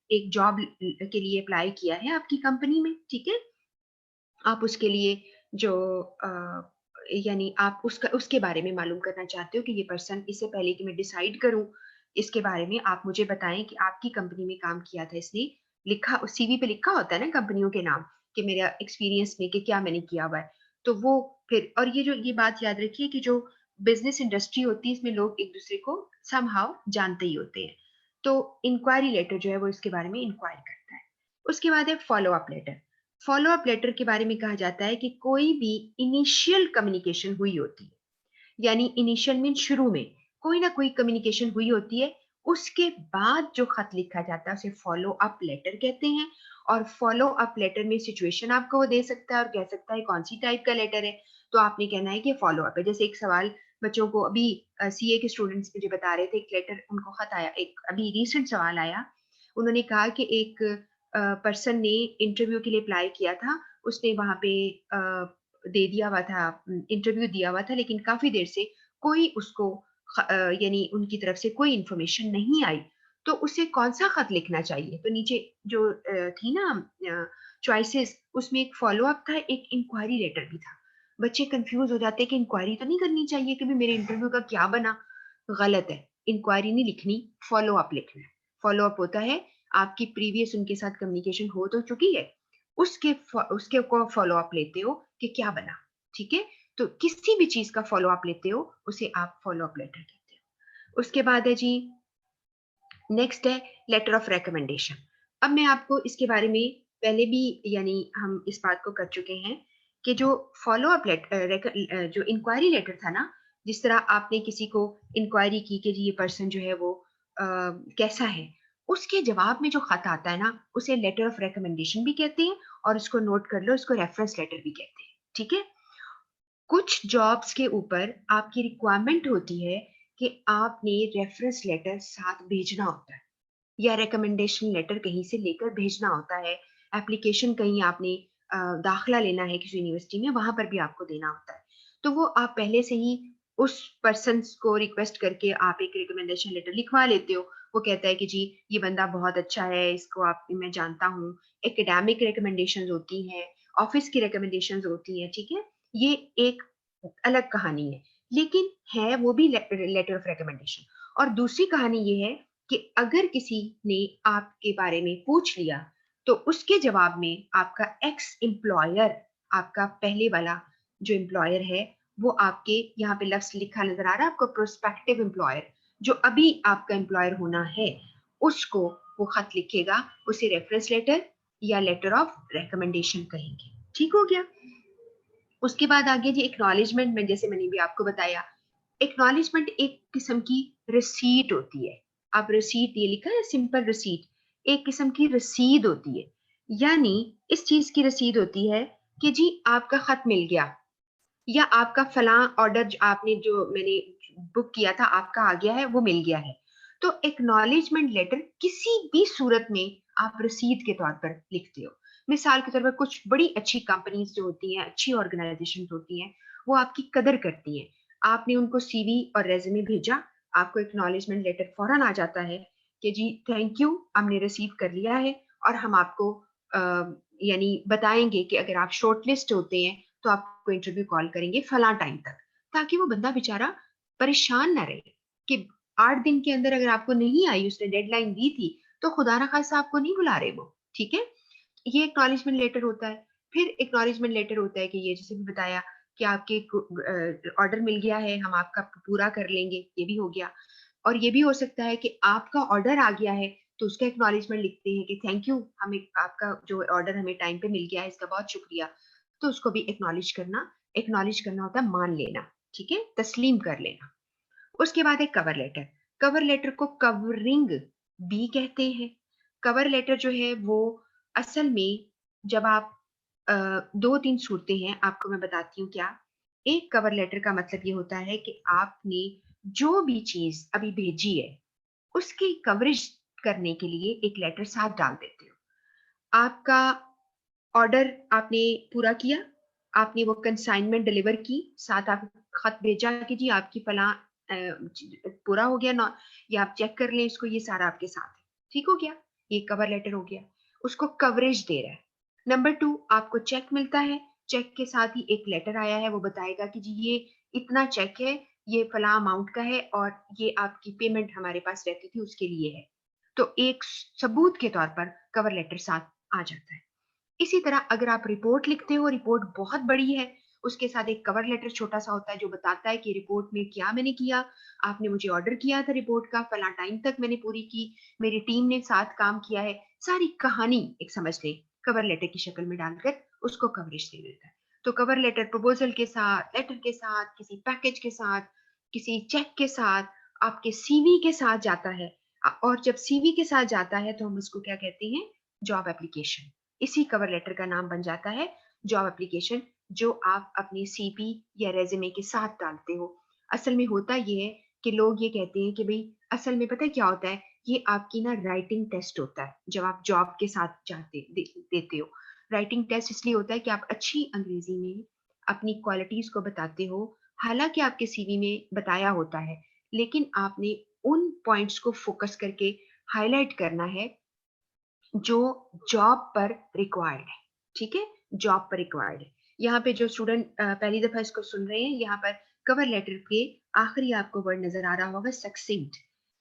एक जॉब के लिए अप्लाई किया है आपकी कंपनी में। ठीक है। आप उसके लिए जो यानी आप उसका उसके बारे में मालूम करना चाहते हो कि ये पर्सन, इससे पहले कि मैं डिसाइड करूं इसके बारे में, आप मुझे बताएं कि आपकी कंपनी में काम किया था इसने। लिखा सीवी पे लिखा होता है ना कंपनियों के नाम, कि मेरा एक्सपीरियंस में कि क्या मैंने किया हुआ है। तो वो फिर, और ये बात याद रखिए कि जो बिजनेस इंडस्ट्री होती है, इसमें लोग एक दूसरे को समहाउ जानते ही होते हैं। तो इंक्वायरी लेटर जो है वो इसके बारे में इंक्वायर करता है। उसके बाद है follow up later. Follow up later के बारे में कहा जाता है कि कोई भी इनिशियल कम्युनिकेशन हुई होती है, यानी इनिशियल मीन शुरू में कोई ना कोई कम्युनिकेशन हुई होती है, उसके बाद जो खत लिखा जाता है उसे फॉलो अप लेटर कहते हैं। और फॉलो अप लेटर में सिचुएशन आपको वो दे सकता है और कह सकता है कौन सी टाइप का लेटर है। तो आपने कहना है कि फॉलो अप है। जैसे एक सवाल बच्चों को अभी सीए के स्टूडेंट्स मुझे बता रहे थे, एक लेटर उनको खत आया, एक अभी रिसेंट सवाल आया। उन्होंने कहा कि एक पर्सन ने इंटरव्यू के लिए अप्लाई किया था, उसने वहां पे दे दिया हुआ था, इंटरव्यू दिया हुआ था, लेकिन काफी देर से कोई उसको यानी उनकी तरफ से कोई इंफॉर्मेशन नहीं आई। तो उसे कौन सा खत लिखना चाहिए? तो नीचे जो थी ना चॉइसेस, उसमें एक फॉलो अप था, एक इंक्वायरी लेटर भी था। बच्चे कंफ्यूज हो जाते हैं कि इंक्वायरी तो नहीं करनी चाहिए कि भी मेरे इंटरव्यू का क्या बना। गलत है, इंक्वायरी नहीं लिखनी, फॉलो अप लिखना है। फॉलो अप होता है आपकी प्रीवियस उनके साथ कम्युनिकेशन हो तो चुकी है, उसके उसके को फॉलो अप लेते हो कि क्या बना। ठीक है, तो किसी भी चीज का फॉलो अप लेते हो उसे आप फॉलो अप लेटर कहते हो। उसके बाद है जी, नेक्स्ट है लेटर ऑफ रिकमेंडेशन। अब मैं आपको इसके बारे में पहले भी, यानी हम इस बात को कर चुके हैं कि जो फॉलो अप लेटर, जो इंक्वायरी लेटर था ना, जिस तरह आपने किसी को इंक्वायरी की कि जी ये पर्सन जो है वो कैसा है, उसके जवाब में जो खत आता है ना उसे लेटर ऑफ रिकमेंडेशन भी कहते हैं, और उसको नोट कर लो, इसको रेफरेंस लेटर भी कहते हैं। ठीक है, कुछ जॉब्स के ऊपर आपकी रिक्वायरमेंट होती है कि आपने रेफरेंस लेटर साथ भेजना होता है, या रिकमेंडेशन लेटर कहीं से लेकर भेजना होता है। एप्लीकेशन कहीं आपने दाखिला लेना है किसी यूनिवर्सिटी में, वहां पर भी आपको देना होता है। तो वो आप पहले से ही उस पर्सन को रिक्वेस्ट करके आप एक रिकमेंडेशन लेटर लिखवा लेते हो। वो कहता है कि जी ये बंदा बहुत अच्छा है, इसको आप मैं जानता हूँ। एकेडमिक रिकमेंडेशन होती हैं, ऑफिस की रिकमेंडेशन होती हैं। ठीक है, ये एक अलग कहानी है, लेकिन है वो भी लेटर ऑफ रिकमेंडेशन। और दूसरी कहानी ये है कि अगर किसी ने आपके बारे में पूछ लिया, तो उसके जवाब में आपका एक्स एम्प्लॉयर, आपका पहले वाला जो एम्प्लॉयर है, वो आपके यहाँ पे लफ्ज लिखा नजर आ रहा है आपको, प्रोस्पेक्टिव एम्प्लॉयर, जो अभी आपका एम्प्लॉयर होना है, उसको वो खत लिखेगा, उसे रेफरेंस लेटर या लेटर ऑफ रिकमेंडेशन कहेंगे। ठीक हो गया। उसके बाद आगे जी एक्नॉलेजमेंट में, जैसे मैंने भी आपको बताया, एक्नॉलेजमेंट एक किस्म की रिसीट होती है। आप रिसीट ये लिखा है सिंपल रिसीट, एक किस्म की रसीद होती है। यानी इस चीज की रसीद होती है कि जी आपका खत मिल गया, या आपका फलां ऑर्डर आपने जो मैंने बुक किया था आपका आ गया है, वो मिल गया है। तो एक्नॉलेजमेंट लेटर किसी भी सूरत में आप रसीद के तौर पर लिखते हो। मिसाल के तौर पर कुछ बड़ी अच्छी कंपनीज जो होती हैं, अच्छी ऑर्गेनाइजेशन होती हैं, वो आपकी कदर करती हैं। आपने उनको सीवी और रेज्यूमे भेजा, आपको एक्नॉलेजमेंट लेटर फौरन आ जाता है कि जी थैंक यू, हमने रिसीव कर लिया है, और हम आपको यानी बताएंगे कि अगर आप शॉर्टलिस्ट होते हैं तो आपको इंटरव्यू कॉल करेंगे फला टाइम तक, ताकि वो बंदा बेचारा परेशान ना रहे कि 8 दिन के अंदर अगर आपको नहीं आई, उसने डेडलाइन दी थी, तो खुदा ना खासा आपको नहीं बुला रहे वो। ठीक है, ये एक्नॉलेजमेंट लेटर होता है। फिर एक्नॉलेजमेंट लेटर होता है कि ये जैसे भी बताया कि आपके ऑर्डर मिल गया है, हम आपका पूरा कर लेंगे, ये भी हो गया। और ये भी हो सकता है कि आपका ऑर्डर आ गया है, तो उसका एक्नॉलेजमेंट लिखते हैं कि थैंक यू, हमें आपका जो ऑर्डर हमें टाइम पे मिल गया है, इसका बहुत शुक्रिया। तो उसको भी एक्नॉलेज करना होता है, मान लेना। ठीक है, तस्लीम कर लेना। उसके बाद है कवर लेटर। कवर लेटर को कवरिंग भी कहते हैं। कवर लेटर जो है वो असल में, जब आप दो तीन सूरतें हैं आपको मैं बताती हूँ क्या। एक कवर लेटर का मतलब ये होता है कि आपने जो भी चीज अभी भेजी है उसकी कवरेज करने के लिए एक लेटर साथ डाल देते हो। आपका ऑर्डर आपने पूरा किया, आपने वो कंसाइनमेंट डिलीवर की, साथ आप खत भेजा कि जी आपकी फला पूरा हो गया ना, या आप चेक कर लें इसको, ये सारा आपके साथ है। ठीक हो गया, ये कवर लेटर हो गया, उसको कवरेज दे रहा है। नंबर 2, आपको चेक मिलता है, चेक के साथ ही एक लेटर आया है, वो बताएगा कि जी ये इतना चेक है, ये फला अमाउंट का है, और ये आपकी पेमेंट हमारे पास रहती थी उसके लिए है। तो एक सबूत के तौर पर कवर लेटर साथ आ जाता है। इसी तरह अगर आप रिपोर्ट लिखते हो, रिपोर्ट बहुत बड़ी है, उसके साथ एक कवर लेटर छोटा सा होता है जो बताता है कि रिपोर्ट में क्या मैंने किया। आपने मुझे ऑर्डर किया था रिपोर्ट का, फला टाइम तक मैंने पूरी की, मेरी टीम ने साथ काम किया है, सारी कहानी एक समझ ले कवर लेटर की शक्ल में डालकर उसको कवरेज दे देता है। तो कवर लेटर प्रपोजल के साथ, लेटर के साथ, किसी पैकेज के साथ, किसी चेक के साथ, आपके सीवी के साथ जाता है। और जब सीवी के साथ जाता है तो हम उसको क्या कहते हैं, जॉब एप्लीकेशन। इसी कवर लेटर का नाम बन जाता है जॉब एप्लीकेशन, जो आप अपनी सीवी या रेज्यूमे के साथ डालते हो। असल में होता ये है कि लोग ये कहते हैं कि भाई असल में पता है क्या होता है, ये आपकी ना राइटिंग टेस्ट होता है जब आप जॉब के साथ देते हो। राइटिंग टेस्ट इसलिए होता है कि आप अच्छी अंग्रेजी में अपनी क्वालिटीज को बताते हो। हालांकि आपके सीवी में बताया होता है, लेकिन आपने उन पॉइंट्स को फोकस करके हाईलाइट करना है जो जॉब पर रिक्वायर्ड है। ठीक है, जॉब पर रिक्वायर्ड है। यहाँ पे जो स्टूडेंट पहली दफा इसको सुन रहे हैं, यहाँ पर कवर लेटर के आखिरी आपको वर्ड नजर आ रहा होगा सक्सेंट।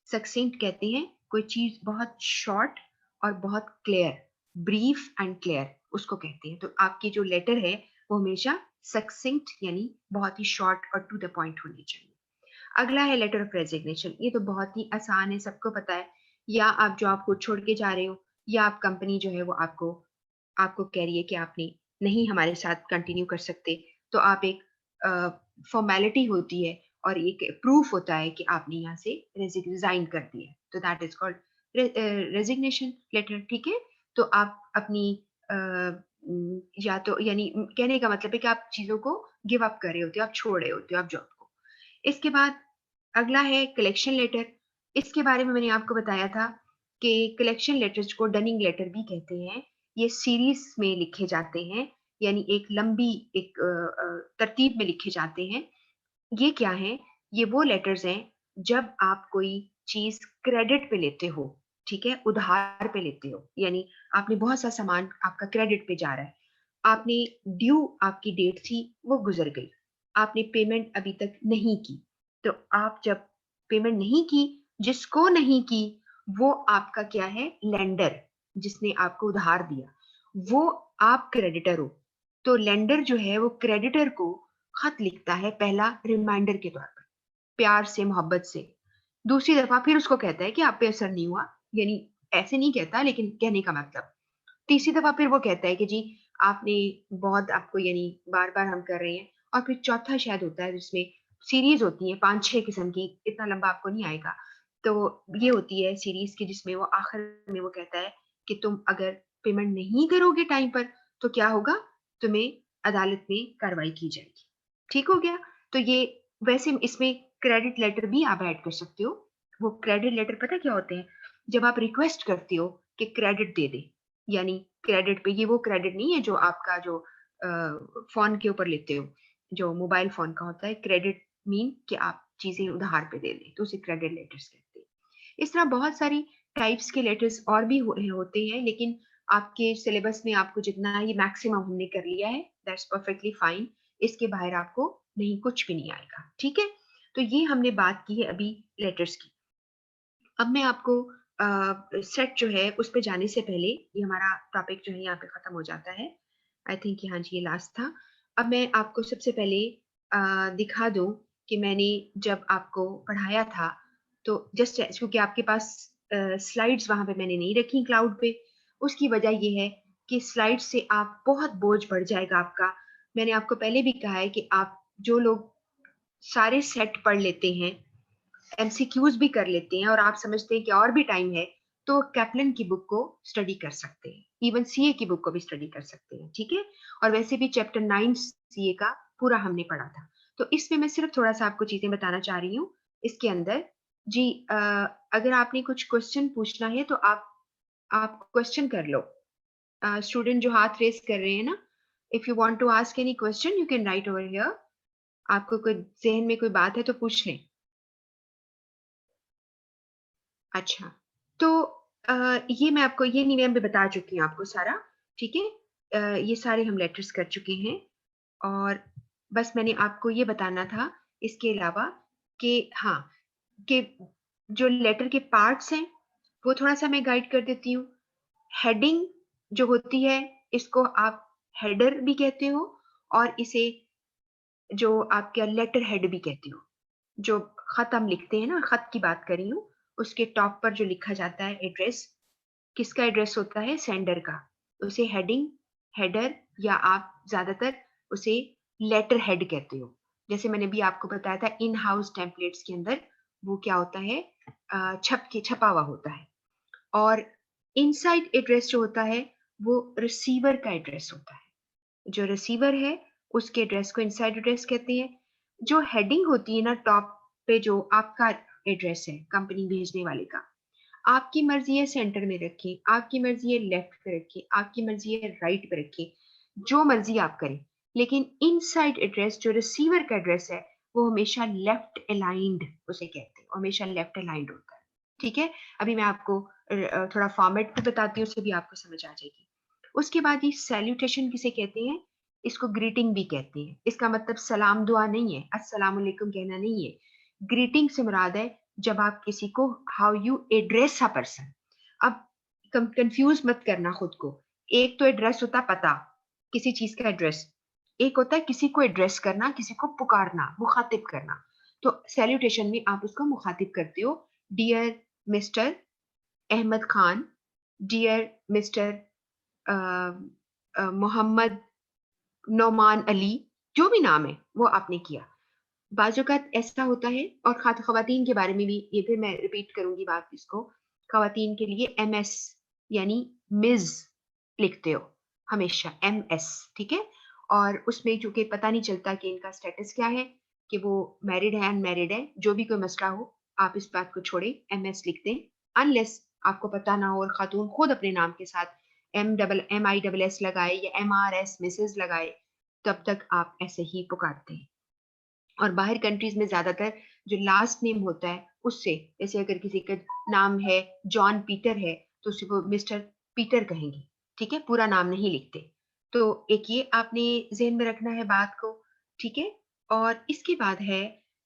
सक्सेंट कहते हैं कोई चीज बहुत शॉर्ट और बहुत क्लियर, ब्रीफ एंड क्लियर उसको कहते हैं। तो आपकी जो लेटर है वो हमेशा सक्सेंट यानी बहुत ही शॉर्ट और टू द पॉइंट होनी चाहिए। अगला है लेटर ऑफ रेजिग्नेशन। ये तो बहुत ही आसान है, सबको पता है। या आप जॉब को छोड़ के जा रहे हो, या आप कंपनी जो है वो आपको आपको कह रही है कि आपने नहीं हमारे साथ कंटिन्यू कर सकते, तो आप एक फॉर्मेलिटी होती है और एक प्रूफ होता है कि आपने यहाँ से रिजाइन कर दिया, तो that is called resignation letter. ठीक है, तो आप अपनी या तो यानी कहने का मतलब है कि आप चीजों को गिव अप कर रहे होते हो, आप छोड़ रहे होते हो आप जॉब को। इसके बाद अगला है कलेक्शन लेटर। इसके बारे में मैंने आपको बताया था कि कलेक्शन लेटर्स को डनिंग लेटर भी कहते हैं। ये सीरीज में लिखे जाते हैं, यानी एक लंबी एक तरतीब में लिखे जाते हैं। ये क्या है, ये वो लेटर्स हैं जब आप कोई चीज क्रेडिट पे लेते हो। ठीक है, उधार पे लेते हो, यानी आपने बहुत सा सामान आपका क्रेडिट पे जा रहा है, आपने ड्यू आपकी डेट थी वो गुजर गई, आपने पेमेंट अभी तक नहीं की। तो आप जब पेमेंट नहीं की, जिसको नहीं की वो आपका क्या है, लेंडर, जिसने आपको उधार दिया, वो आप क्रेडिटर हो। तो लेंडर जो है वो क्रेडिटर को खत लिखता है, पहला रिमाइंडर के तौर पर, प्यार से मोहब्बत से। दूसरी दफा फिर उसको कहता है कि आप पे असर नहीं हुआ, यानी ऐसे नहीं कहता लेकिन कहने का मतलब। तीसरी दफा फिर वो कहता है कि जी आपने बहुत आपको यानी बार बार हम कर रहे हैं। और फिर चौथा शायद होता है जिसमें सीरीज होती है 5-6 किस्म की, इतना लंबा आपको नहीं आएगा। तो ये होती है सीरीज की जिसमें वो आखिर में वो कहता है कि तुम अगर पेमेंट नहीं करोगे टाइम पर तो क्या होगा, तुम्हें अदालत में कार्रवाई की जाएगी। ठीक हो गया। तो ये वैसे इसमें क्रेडिट लेटर भी आप ऐड कर सकते हो। वो क्रेडिट लेटर पता क्या होते हैं, जब आप रिक्वेस्ट करते हो कि क्रेडिट दे दे, यानी क्रेडिट पे, ये वो क्रेडिट नहीं है जो आपका जो फोन के ऊपर लेते हो, जो मोबाइल फोन का होता है। क्रेडिट मीन कि आप चीजें उधार पे दे दें, तो उसे क्रेडिट लेटर्स कहते हैं। इस तरह बहुत सारी टाइप्स के लेटर्स और भी होते हैं, लेकिन आपके सिलेबस में आपको जितना ये मैक्सिमम हमने कर लिया है, दैट्स परफेक्टली फाइन। इसके बाहर आपको नहीं, कुछ भी नहीं आएगा। ठीक है, तो ये हमने बात की है अभी लेटर्स की। अब मैं आपको सेट जो है उस पे जाने से पहले, ये हमारा टॉपिक जो है यहाँ पे खत्म हो जाता है। आई थिंक हाँ जी ये लास्ट था। अब मैं आपको सबसे पहले दिखा दूं कि मैंने जब आपको पढ़ाया था, तो जस्ट क्योंकि आपके पास स्लाइड्स वहां पे मैंने नहीं रखी क्लाउड पे, उसकी वजह ये है कि स्लाइड से आप बहुत बोझ बढ़ जाएगा आपका। मैंने आपको पहले भी कहा है कि आप जो लोग सारे सेट पढ़ लेते हैं, एमसीक्यूज भी कर लेते हैं और आप समझते हैं कि और भी टाइम है, तो कैप्लन की बुक को स्टडी कर सकते हैं, इवन सीए की बुक को भी स्टडी कर सकते हैं। ठीक है, और वैसे भी चैप्टर 9 सीए का पूरा हमने पढ़ा था। तो इसमें मैं सिर्फ थोड़ा सा आपको चीजें बताना चाह रही हूँ इसके अंदर। जी अगर आपने कुछ क्वेश्चन पूछना है तो आप क्वेश्चन कर लो। स्टूडेंट जो हाथ रेस कर रहे हैं ना, if you want to ask any question you can write over here. आपको कोई जहन में कोई बात है तो पूछ लें। अच्छा, तो ये मैं आपको, ये नहीं, मैं बता चुकी हूँ आपको सारा। ठीक है, ये सारे हम लेटर्स कर चुके हैं। और बस मैंने आपको ये बताना था इसके अलावा कि हाँ, कि जो लेटर के पार्ट्स हैं वो थोड़ा सा मैं गाइड कर देती हूँ। हेडिंग जो होती है, इसको आप हेडर भी कहते हो, और इसे जो आपका लेटर हेड भी कहते हो। जो खत हम लिखते हैं ना, खत की बात कर रही हूँ, उसके टॉप पर जो लिखा जाता है एड्रेस, किसका एड्रेस होता है, सेंडर का। उसे हेडिंग, हेडर या आप ज्यादातर उसे लेटर हेड कहते हो। जैसे मैंने भी आपको बताया था इन हाउस टेम्पलेट्स के अंदर वो क्या होता है, छपा हुआ होता है। और इनसाइड एड्रेस जो होता है वो रिसीवर का एड्रेस होता है। जो रिसीवर है उसके एड्रेस को इनसाइड एड्रेस कहते हैं। जो हेडिंग होती है ना टॉप पे, जो आपका एड्रेस है कंपनी भेजने वाले का, आपकी मर्जी है सेंटर में रखें, आपकी मर्जी है लेफ्ट पे रखें, आपकी मर्जी है राइट पे रखें, जो मर्जी आप करें। लेकिन इनसाइड एड्रेस जो रिसीवर का एड्रेस है वो हमेशा लेफ्ट अलाइंड उसे कहते हैं, हमेशा लेफ्ट अलाइंड होता है। ठीक है, अभी मैं आपको थोड़ा फॉर्मेट भी बताती हूँ, उससे भी आपको समझ आ जाएगी। उसके बाद ये सैल्यूटेशन किसे कहते हैं, इसको ग्रीटिंग भी कहते हैं। इसका मतलब सलाम दुआ नहीं है, अस्सलाम वालेकुम कहना नहीं है। ग्रीटिंग से मुराद है जब आप किसी को how you address a person. अब कंफ्यूज मत करना खुद को। एक तो एड्रेस होता है पता, किसी चीज का एड्रेस। एक होता है किसी को एड्रेस करना, किसी को पुकारना, मुखातिब करना। तो सैल्यूटेशन में आप उसको मुखातिब करते हो, dear mister Ahmad Khan, dear mister Mohammad Nauman Ali, जो भी नाम है वो आपने किया। बाज़-औक़ात ऐसा होता है, और ख़वातीन के बारे में भी ये फिर मैं रिपीट करूँगी बात इसको। ख़वातीन के लिए एमएस यानी मिस लिखते हो हमेशा, एमएस, ठीक है? और उसमें चूँकि पता नहीं चलता कि इनका स्टेटस क्या है, कि वो मैरिड है, अनमैरिड है, जो भी कोई मसला हो, आप इस बात को छोड़ें, एमएस लिख दें। अनलेस आपको पता ना हो और ख़ातून खुद अपने नाम के साथ एमआईएस लगाए या एमआरएस मिसेस लगाए, तब तक आप ऐसे ही पुकारते हैं। और बाहर कंट्रीज में ज्यादातर जो लास्ट नेम होता है उससे, जैसे अगर किसी का नाम है जॉन पीटर है तो उसे वो मिस्टर पीटर कहेंगे, ठीक है, पूरा नाम नहीं लिखते। तो एक ये आपने जहन में रखना है बात को, ठीक है। और इसके बाद है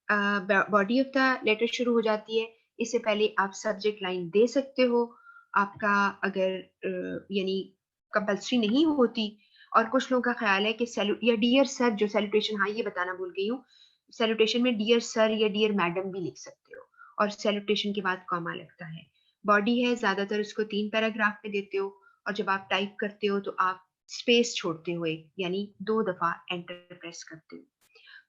बॉडी ऑफ द लेटर शुरू हो जाती है। इससे पहले आप सब्जेक्ट लाइन दे सकते हो, आपका अगर यानी कंपल्सरी नहीं होती। और कुछ लोगों का ख्याल है कि सैल्यूट या डियर सर, जो सैल्यूटेशन, हाँ ये बताना भूल गई हूँ, सैल्यूटेशन में डियर सर या डियर मैडम भी लिख सकते हो, और सैल्यूटेशन के बाद कॉमा लगता है। बॉडी है, ज्यादातर उसको 3 पैराग्राफ में देते हो, और जब आप टाइप करते हो तो आप स्पेस छोड़ते हुए यानी 2 दफा एंटर प्रेस करते हो।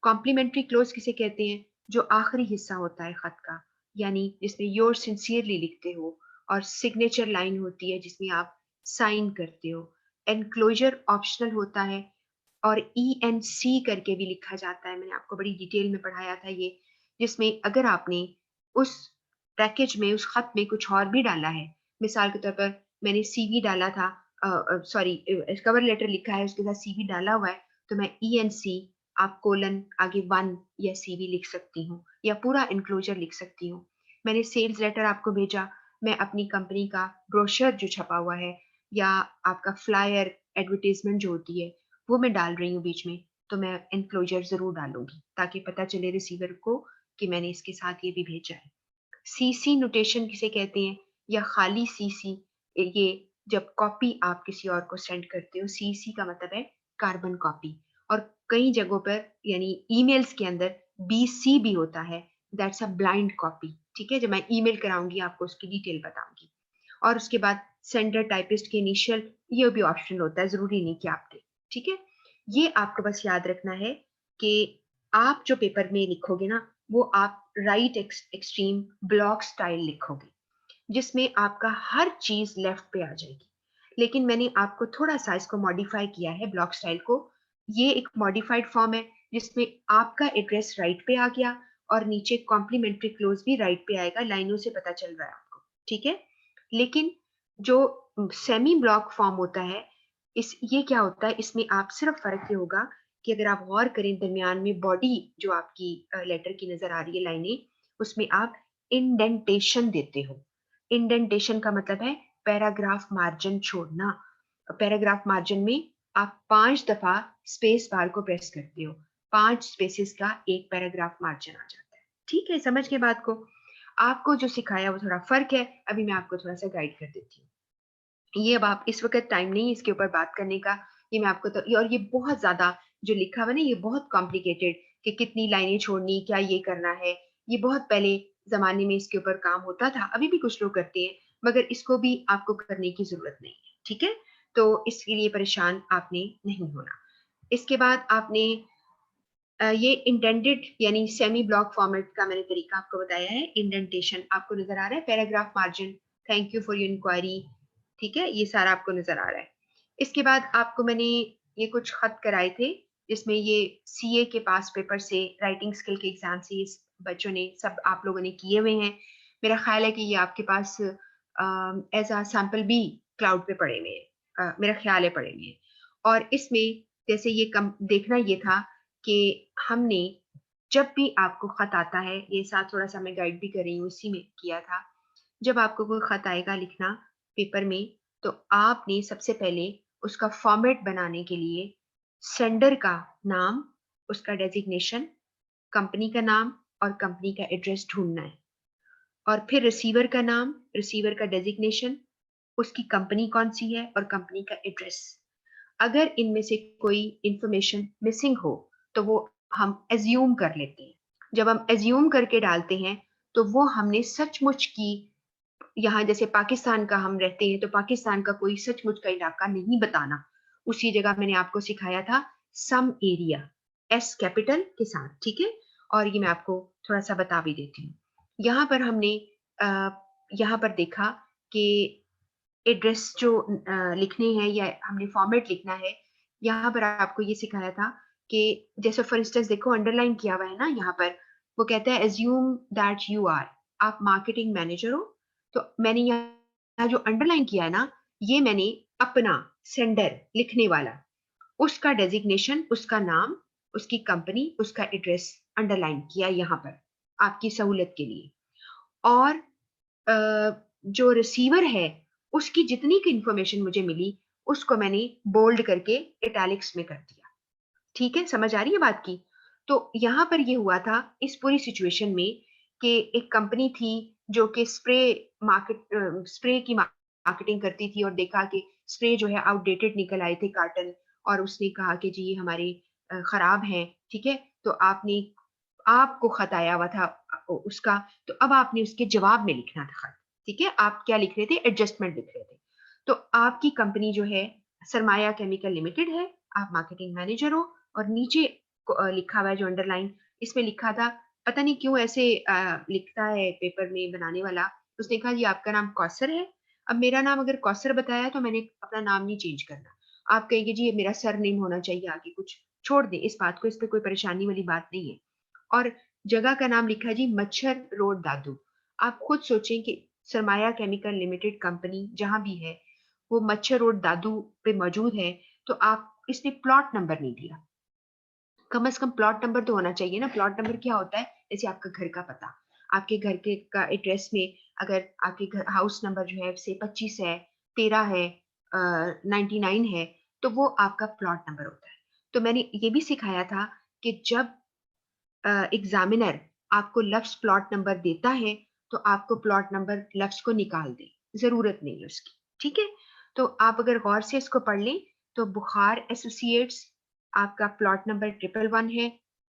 कॉम्प्लीमेंट्री क्लोज किसे कहते हैं, जो आखिरी हिस्सा होता है खत का, यानी जिसमें योर सिंसियरली लिखते हो, और सिग्नेचर लाइन होती है जिसमें आप साइन करते हो। एनक्लोजर ऑप्शनल होता है, और ENC करके भी लिखा जाता है, मैंने आपको बड़ी डिटेल में पढ़ाया था ये, जिसमें अगर आपने उस पैकेज में, उस खत में कुछ और भी डाला है, मिसाल के तौर पर मैंने CV डाला था, सॉरी कवर लेटर लिखा है, उसके साथ CV डाला हुआ है, तो मैं ENC आप कोलन आगे 1 या CV लिख सकती हूँ, या पूरा इनक्लोजर लिख सकती हूँ। मैंने सेल्स लेटर आपको भेजा, मैं अपनी कंपनी का ब्रोशर जो छपा हुआ है, या आपका फ्लायर एडवर्टाइजमेंट जो होती है वो मैं डाल रही हूँ बीच में, तो मैं एनक्लोजर जरूर डालूंगी ताकि पता चले रिसीवर को कि मैंने इसके साथ ये भी भेजा है। CC नोटेशन किसे कहते हैं, या खाली CC, ये जब कॉपी आप किसी और को सेंड करते हो, CC का मतलब है कार्बन कॉपी। और कई जगहों पर यानी ईमेल्स के अंदर BC भी होता है, दैट्स अ ब्लाइंड कॉपी, ठीक है। जब मैं ईमेल कराऊंगी आपको उसकी डिटेल बताऊंगी। और उसके बाद सेंडर टाइपिस्ट के इनिशियल, ये भी ऑप्शनल होता है, जरूरी नहीं कि आप दें, ठीक है। ये आपको बस याद रखना है कि आप जो पेपर में लिखोगे ना, वो आप राइट एक्सट्रीम ब्लॉक स्टाइल लिखोगे, जिसमें आपका हर चीज लेफ्ट पे आ जाएगी। लेकिन मैंने आपको थोड़ा सा इसको मॉडिफाई किया है ब्लॉक स्टाइल को। ये एक मॉडिफाइड फॉर्म है जिसमें आपका एड्रेस राइट पे आ गया, और नीचे कॉम्प्लीमेंट्री क्लोज भी राइट पे आएगा, लाइनों से पता चल रहा है आपको, ठीक है। लेकिन जो सेमी ब्लॉक फॉर्म होता है, इस ये क्या होता है, इसमें आप सिर्फ फर्क ये होगा कि अगर आप गौर करें दरमियान में बॉडी जो आपकी लेटर की नजर आ रही है लाइनें, उसमें आप इंडेंटेशन देते हो। इंडेंटेशन का मतलब है पैराग्राफ मार्जिन छोड़ना। पैराग्राफ मार्जिन में आप 5 दफा स्पेस बार को प्रेस करते हो, 5 स्पेसेस का एक पैराग्राफ मार्जिन आ जाता है, ठीक है। समझ के बात को, आपको जो सिखाया वो थोड़ा फर्क है, अभी मैं आपको थोड़ा सा गाइड कर देती हूँ। ये अब आप इस वक्त टाइम नहीं है इसके ऊपर बात करने का, ये मैं आपको तो, और ये बहुत ज्यादा जो लिखा हुआ ना, ये बहुत कॉम्प्लिकेटेड, कि कितनी लाइनें छोड़नी, क्या ये करना है, ये बहुत पहले जमाने में इसके ऊपर काम होता था, अभी भी कुछ लोग करते हैं, मगर इसको भी आपको करने की जरूरत नहीं है, ठीक है। तो इसके लिए परेशान आपने नहीं होना। इसके बाद आपने ये इंडेंटेड यानी सेमी ब्लॉक फॉर्मेट का मैंने तरीका आपको बताया है। इंडेंटेशन आपको नजर आ रहा है, paragraph margin, thank you for your inquiry, ठीक है, ये सारा आपको नजर आ रहा है। इसके बाद आपको मैंने ये कुछ खत कराए थे जिसमें ये सीए के पास पेपर से, राइटिंग स्किल के एग्जाम से ये बच्चों ने सब आप लोगों ने किए हुए हैं। मेरा ख्याल है कि ये आपके पास एज अ सैंपल भी क्लाउड पे पड़े हुए हैं, मेरा ख्याल है पड़े हुए हैं। और इसमें जैसे ये कम देखना ये था कि हमने जब भी आपको खत आता है, ये साथ थोड़ा सा मैं गाइड भी कर रही हूँ, इसी में किया था, जब आपको कोई खत आएगा लिखना पेपर में, तो आपने सबसे पहले उसका फॉर्मेट बनाने के लिए सेंडर का नाम, उसका डेजिग्नेशन, कंपनी का नाम और कंपनी का एड्रेस ढूंढना है। और फिर रिसीवर का नाम, रिसीवर का डेजिग्नेशन, उसकी कंपनी कौन सी है और कंपनी का एड्रेस। अगर इनमें से कोई इंफॉर्मेशन मिसिंग हो तो वो हम एज्यूम कर लेते हैं। जब हम एज्यूम करके डालते हैं तो वो हमने सचमुच की, यहाँ जैसे पाकिस्तान का हम रहते हैं तो पाकिस्तान का कोई सचमुच का इलाका नहीं बताना। उसी जगह मैंने आपको सिखाया था सम एरिया, एस कैपिटल के साथ, ठीक है। और ये मैं आपको थोड़ा सा बता भी देती हूँ। यहाँ पर हमने अ, यहाँ पर देखा कि एड्रेस जो लिखने हैं या हमने फॉर्मेट लिखना है, यहाँ पर आपको ये सिखाया था कि जैसे फॉर इंस्टेंस देखो अंडरलाइन किया हुआ है ना यहाँ पर, वो कहता है एज्यूम दैट यू आर, आप मार्केटिंग मैनेजर हो। तो मैंने यहाँ जो अंडरलाइन किया है ना, ये मैंने अपना सेंडर लिखने वाला, उसका डेजिग्नेशन, उसका नाम, उसकी कंपनी, उसका एड्रेस अंडरलाइन किया यहाँ पर आपकी सहूलत के लिए। और जो रिसीवर है उसकी जितनी की इंफॉर्मेशन मुझे मिली उसको मैंने बोल्ड करके इटैलिक्स में कर दिया। ठीक है, समझ आ रही है बात की। तो यहाँ पर ये हुआ था इस पूरी सिचुएशन में कि एक कंपनी थी जो कि स्प्रे की मार्केटिंग करती थी, और देखा कि स्प्रे जो है आउटडेटेड निकल आए थे कार्टन, और उसने कहा कि जी ये हमारे खराब हैं, ठीक है। तो आपको खत आया हुआ था उसका, तो अब आपने उसके जवाब में लिखना था खत, ठीक है। आप क्या लिख रहे थे, एडजस्टमेंट लिख रहे थे। तो आपकी कंपनी जो है सरमाया केमिकल लिमिटेड है, आप मार्केटिंग मैनेजर हो, और नीचे लिखा हुआ है जो अंडरलाइन, इसमें लिखा था, पता नहीं क्यों ऐसे लिखता है पेपर में बनाने वाला, उसने कहा जी आपका नाम कौसर है। अब मेरा नाम अगर कौसर बताया तो मैंने अपना नाम नहीं चेंज करना। आप कहेंगे जी ये मेरा सर नेम होना चाहिए आगे, कुछ छोड़ दें इस बात को, इस पे कोई परेशानी वाली बात नहीं है। और जगह का नाम लिखा है जी मच्छर रोड दादू। आप खुद सोचें कि सरमाया केमिकल लिमिटेड कंपनी जहां भी है वो मच्छर रोड दादू पे मौजूद है, तो आप इसने प्लॉट नंबर नहीं दिया। कम से कम प्लॉट नंबर तो होना चाहिए ना। प्लॉट नंबर क्या होता है, जैसे आपका घर का पता, आपके घर के का एड्रेस में अगर आपके घर हाउस नंबर जो है से 25 है, 13 है, 99 है, तो वो आपका प्लॉट नंबर होता है। तो मैंने ये भी सिखाया था कि जब एग्जामिनर आपको लफ्ज प्लॉट नंबर देता है तो आपको प्लॉट नंबर लफ्ज को निकाल दे, जरूरत नहीं है उसकी, ठीक है। तो आप अगर गौर से इसको पढ़ लें तो बुखार एसोसिएट्स, आपका प्लॉट नंबर 111 है,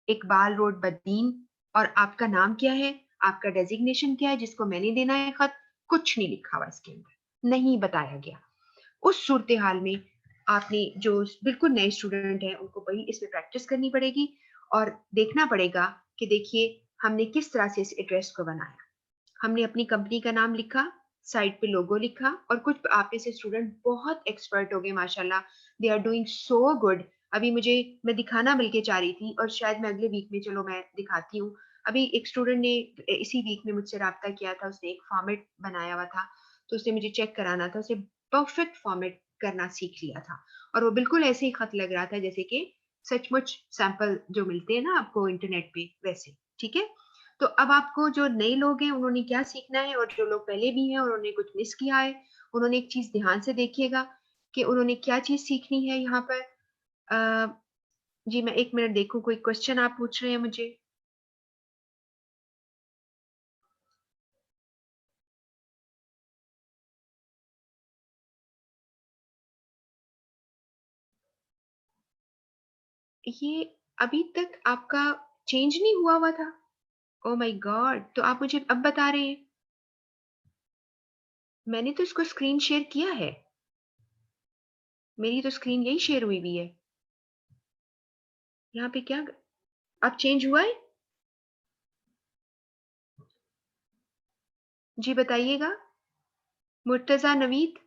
इकबाल रोड बद्दीन, और आपका नाम क्या है, आपका डेजिग्नेशन क्या है जिसको मैंने देना है खत, कुछ नहीं लिखा हुआ इसके अंदर, नहीं बताया गया। उस सूरत हाल में आपने जो बिल्कुल नए स्टूडेंट हैं उनको वही इसमें प्रैक्टिस करनी पड़ेगी, और देखना पड़ेगा कि देखिए हमने किस तरह से इस एड्रेस को बनाया। हमने अपनी कंपनी का नाम लिखा, साइड पे लोगो लिखा, और कुछ आप में से स्टूडेंट बहुत एक्सपर्ट हो गए माशाल्लाह, they are doing so good. अभी मुझे, मैं दिखाना बल्कि चाह रही थी, और शायद मैं अगले वीक में, चलो मैं दिखाती हूँ। अभी एक स्टूडेंट ने इसी वीक में मुझसे राब्ता किया था, उसने एक फॉर्मेट बनाया हुआ था, तो उसने मुझे चेक कराना था, उसने परफेक्ट फॉर्मेट करना सीख लिया था, और वो बिल्कुल ऐसे ही खत लग रहा था जैसे कि सचमुच सैंपल जो मिलते हैं ना आपको इंटरनेट पे वैसे, ठीक है। तो अब आपको जो नए लोग हैं उन्होंने क्या सीखना है, और जो लोग पहले भी हैं उन्होंने कुछ मिस किया है, उन्होंने एक चीज ध्यान से देखिएगा कि उन्होंने क्या चीज सीखनी है यहाँ पर। अ, जी मैं एक मिनट देखूं, कोई क्वेश्चन आप पूछ रहे हैं मुझे। ये अभी तक आपका चेंज नहीं हुआ हुआ था? ओ माय गॉड, तो आप मुझे अब बता रहे हैं? मैंने तो इसको स्क्रीन शेयर किया है। मेरी तो स्क्रीन यही शेयर हुई हुई है। यहाँ पे क्या अब चेंज हुआ है? जी बताइएगा। मुर्तजा नवीद।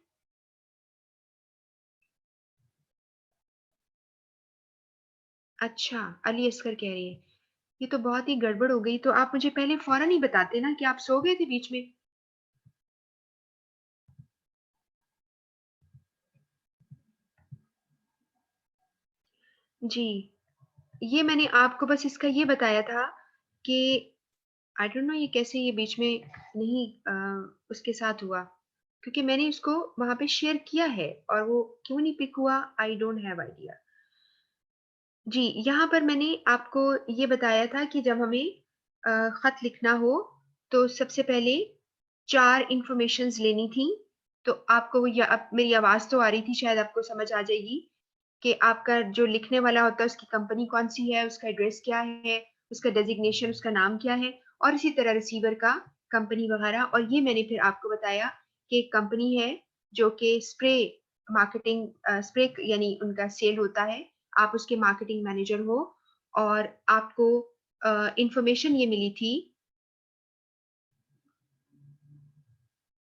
अच्छा, अली असगर कह रही है। ये तो बहुत ही गड़बड़ हो गई। तो आप मुझे पहले फौरन ही बताते ना कि आप सो गए थे बीच में। जी, ये मैंने आपको बस इसका ये बताया था कि आई डोंट नो ये कैसे ये बीच में नहीं उसके साथ हुआ, क्योंकि मैंने इसको वहां पे शेयर किया है और वो क्यों नहीं पिक हुआ, आई डोंट हैव आइडिया। जी, यहाँ पर मैंने आपको ये बताया था कि जब हमें खत लिखना हो तो सबसे पहले 4 इन्फॉर्मेशंस लेनी थी। तो आपको वो या अब मेरी आवाज़ तो आ रही थी, शायद आपको समझ आ जाएगी कि आपका जो लिखने वाला होता है उसकी कंपनी कौन-सी है, उसका एड्रेस क्या है, उसका डेज़िग्नेशन, उसका नाम क्या है और इसी तरह रिसीवर का कंपनी वगैरह। और ये मैंने फिर आपको बताया कि एक कंपनी है जो कि स्प्रे मार्केटिंग स्प्रे यानी उनका सेल होता है। आप उसके मार्केटिंग मैनेजर हो और आपको इंफॉर्मेशन ये मिली थी।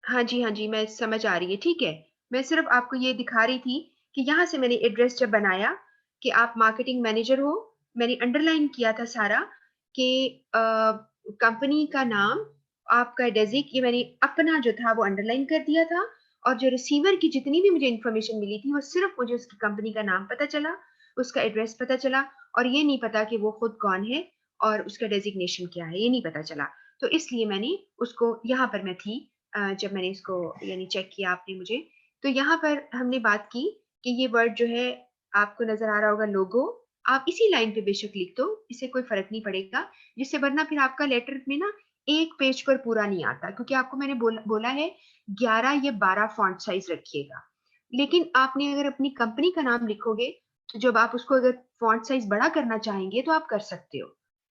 हाँ जी, हाँ जी, मैं समझ आ रही है, ठीक है। मैं सिर्फ़ आपको ये दिखा रही थी कि यहाँ से मैंने एड्रेस जब बनाया कि आप मार्केटिंग मैनेजर हो, मैंने अंडरलाइन किया था सारा कि कंपनी का नाम, आपका डेज़िग, ये मैंने अपना जो था वो अंडरलाइन कर दिया था। और जो रिसीवर की जितनी भी मुझे इन्फॉर्मेशन मिली थी, वो सिर्फ़ मुझे उसकी कंपनी का नाम पता चला, उसका एड्रेस पता चला और ये नहीं पता कि वो खुद कौन है और उसका डेज़िग्नेशन क्या है, ये नहीं पता चला। तो इसलिए मैंने उसको यहाँ पर मैं थी जब मैंने इसको यानी चेक किया आपने मुझे, तो यहाँ पर हमने बात की कि ये वर्ड जो है आपको नज़र आ रहा होगा लोगो, आप इसी लाइन पे बेशक लिख दो, इससे कोई फ़र्क नहीं पड़ेगा। जिससे वरना फिर आपका लेटर में ना 1 पेज पर पूरा नहीं आता, क्योंकि आपको मैंने बोला है 11 या 12 फ़ॉन्ट साइज़ रखिएगा। लेकिन आपने अगर अपनी कंपनी का नाम लिखोगे, तो जब आप उसको अगर फ़ॉन्ट साइज़ बड़ा करना चाहेंगे तो आप कर सकते हो।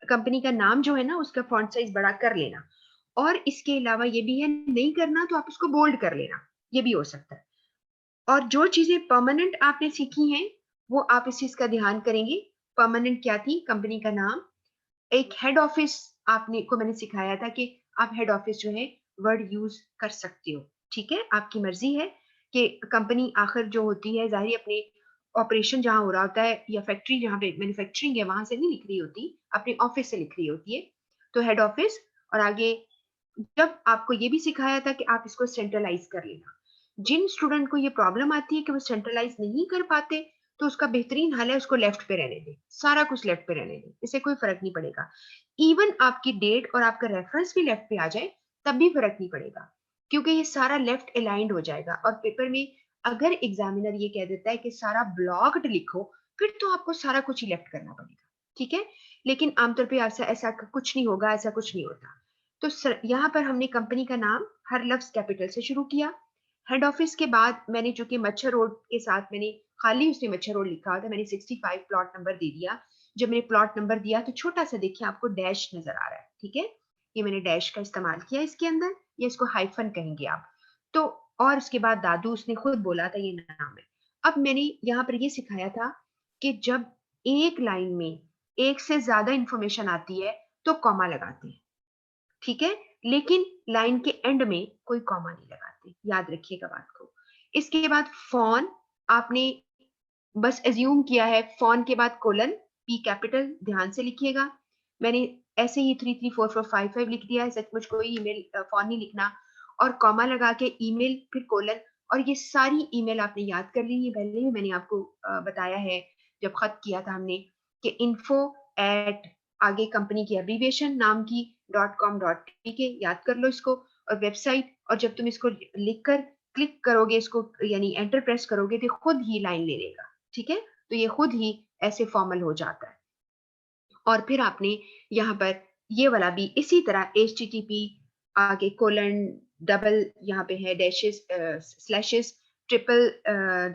कंपनी का नाम जो है ना उसका फ़ॉन्ट साइज़ बड़ा कर लेना। और इसके अलावा ये भी है, नहीं करना तो आप उसको बोल्ड कर लेना, ये भी हो सकता है। और जो चीज़ें परमानेंट आपने सीखी हैं, वो आप इस चीज़ का ध्यान करेंगे। परमानेंट क्या थी? कंपनी का नाम, एक हेड ऑफिस आपने को मैंने सिखाया था कि आप हेड ऑफिस जो है वर्ड यूज़ कर सकते हो, ठीक है? आपकी मर्ज़ी है कि कंपनी आखिर जो होती है ज़ाहिर है अपने ऑपरेशन जहाँ हो रहा होता है या फैक्ट्री जहाँ पे मैन्युफैक्चरिंग है वहाँ से नहीं लिख रही होती, अपने ऑफिस से लिख रही होती है। तो हेड ऑफिस और आगे जब आपको ये भी सिखाया था कि आप इसको सेंट्रलाइज कर लेना। जिन स्टूडेंट को ये प्रॉब्लम आती है कि वो सेंट्रलाइज नहीं कर पाते, तो उसका बेहतरीन हल है उसको लेफ्ट पे रहने दें। सारा कुछ लेफ्ट पे रहने दें, इससे कोई फ़र्क नहीं पड़ेगा। इवन आपकी डेट और आपका रेफरेंस भी लेफ्ट पे आ जाए, तब भी फ़र्क नहीं पड़ेगा, क्योंकि ये सारा लेफ्ट अलाइन्ड हो जाएगा। और पेपर में अगर एग्ज़ामिनर ये कह देता है कि सारा ब्लॉक्ड लिखो, फिर तो आपको सारा कुछ ही लेफ्ट करना पड़ेगा, ठीक है? लेकिन आमतौर पे ऐसा ऐसा कुछ नहीं होगा, ऐसा कुछ नहीं होता। तो यहाँ पर हमने कंपनी का नाम हर लफ्ज कैपिटल से शुरू किया। हेड ऑफिस के बाद मैंने चूंकि मच्छर रोड के साथ मैंने खाली उसने मच्छर रोड लिखा था, मैंने 65 प्लॉट नंबर दे दिया। जब मैंने प्लॉट नंबर दिया तो छोटा सा देखिए आपको डैश नजर आ रहा है, ठीक है? ये मैंने डैश का इस्तेमाल किया इसके अंदर, या इसको हाइफन कहेंगे आप। तो और उसके बाद दादू उसने खुद बोला था ये नाम है। अब मैंने यहाँ पर ये सिखाया था कि जब एक लाइन में एक से ज्यादा इंफॉर्मेशन आती है तो कॉमा लगाते हैं, ठीक है? लेकिन लाइन के एंड में कोई कॉमा नहीं लगाते, याद रखिएगा बात को। इसके बाद फ़ॉन आपने बस एज़्यूम किया है, फ़ॉन के बाद कोलन, पी कैपिटल ध्यान से लिखिएगा। मैंने ऐसे ही 334455 लिख दिया है, सचमुच कोई ईमेल फ़ॉन नहीं लिखना। और कॉमा लगा के ईमेल फिर कोलन, और ये सारी ईमेल आपने याद कर ली है, पहले ही मैंने आपको बताया है जब खत किया था हमने कि इन्फो एट आगे कंपनी की एब्रीविएशन नाम की .com.pk, याद कर लो इसको। और वेबसाइट, और जब तुम इसको लिखकर क्लिक करोगे, इसको यानी एंटर प्रेस करोगे तो खुद ही लाइन ले लेगा, ठीक है? तो ये खुद ही ऐसे फॉर्मल हो जाता है। और फिर आपने यहाँ पर ये वाला भी इसी तरह HTTP आगे कोलन डबल यहाँ पे है dashes slashes triple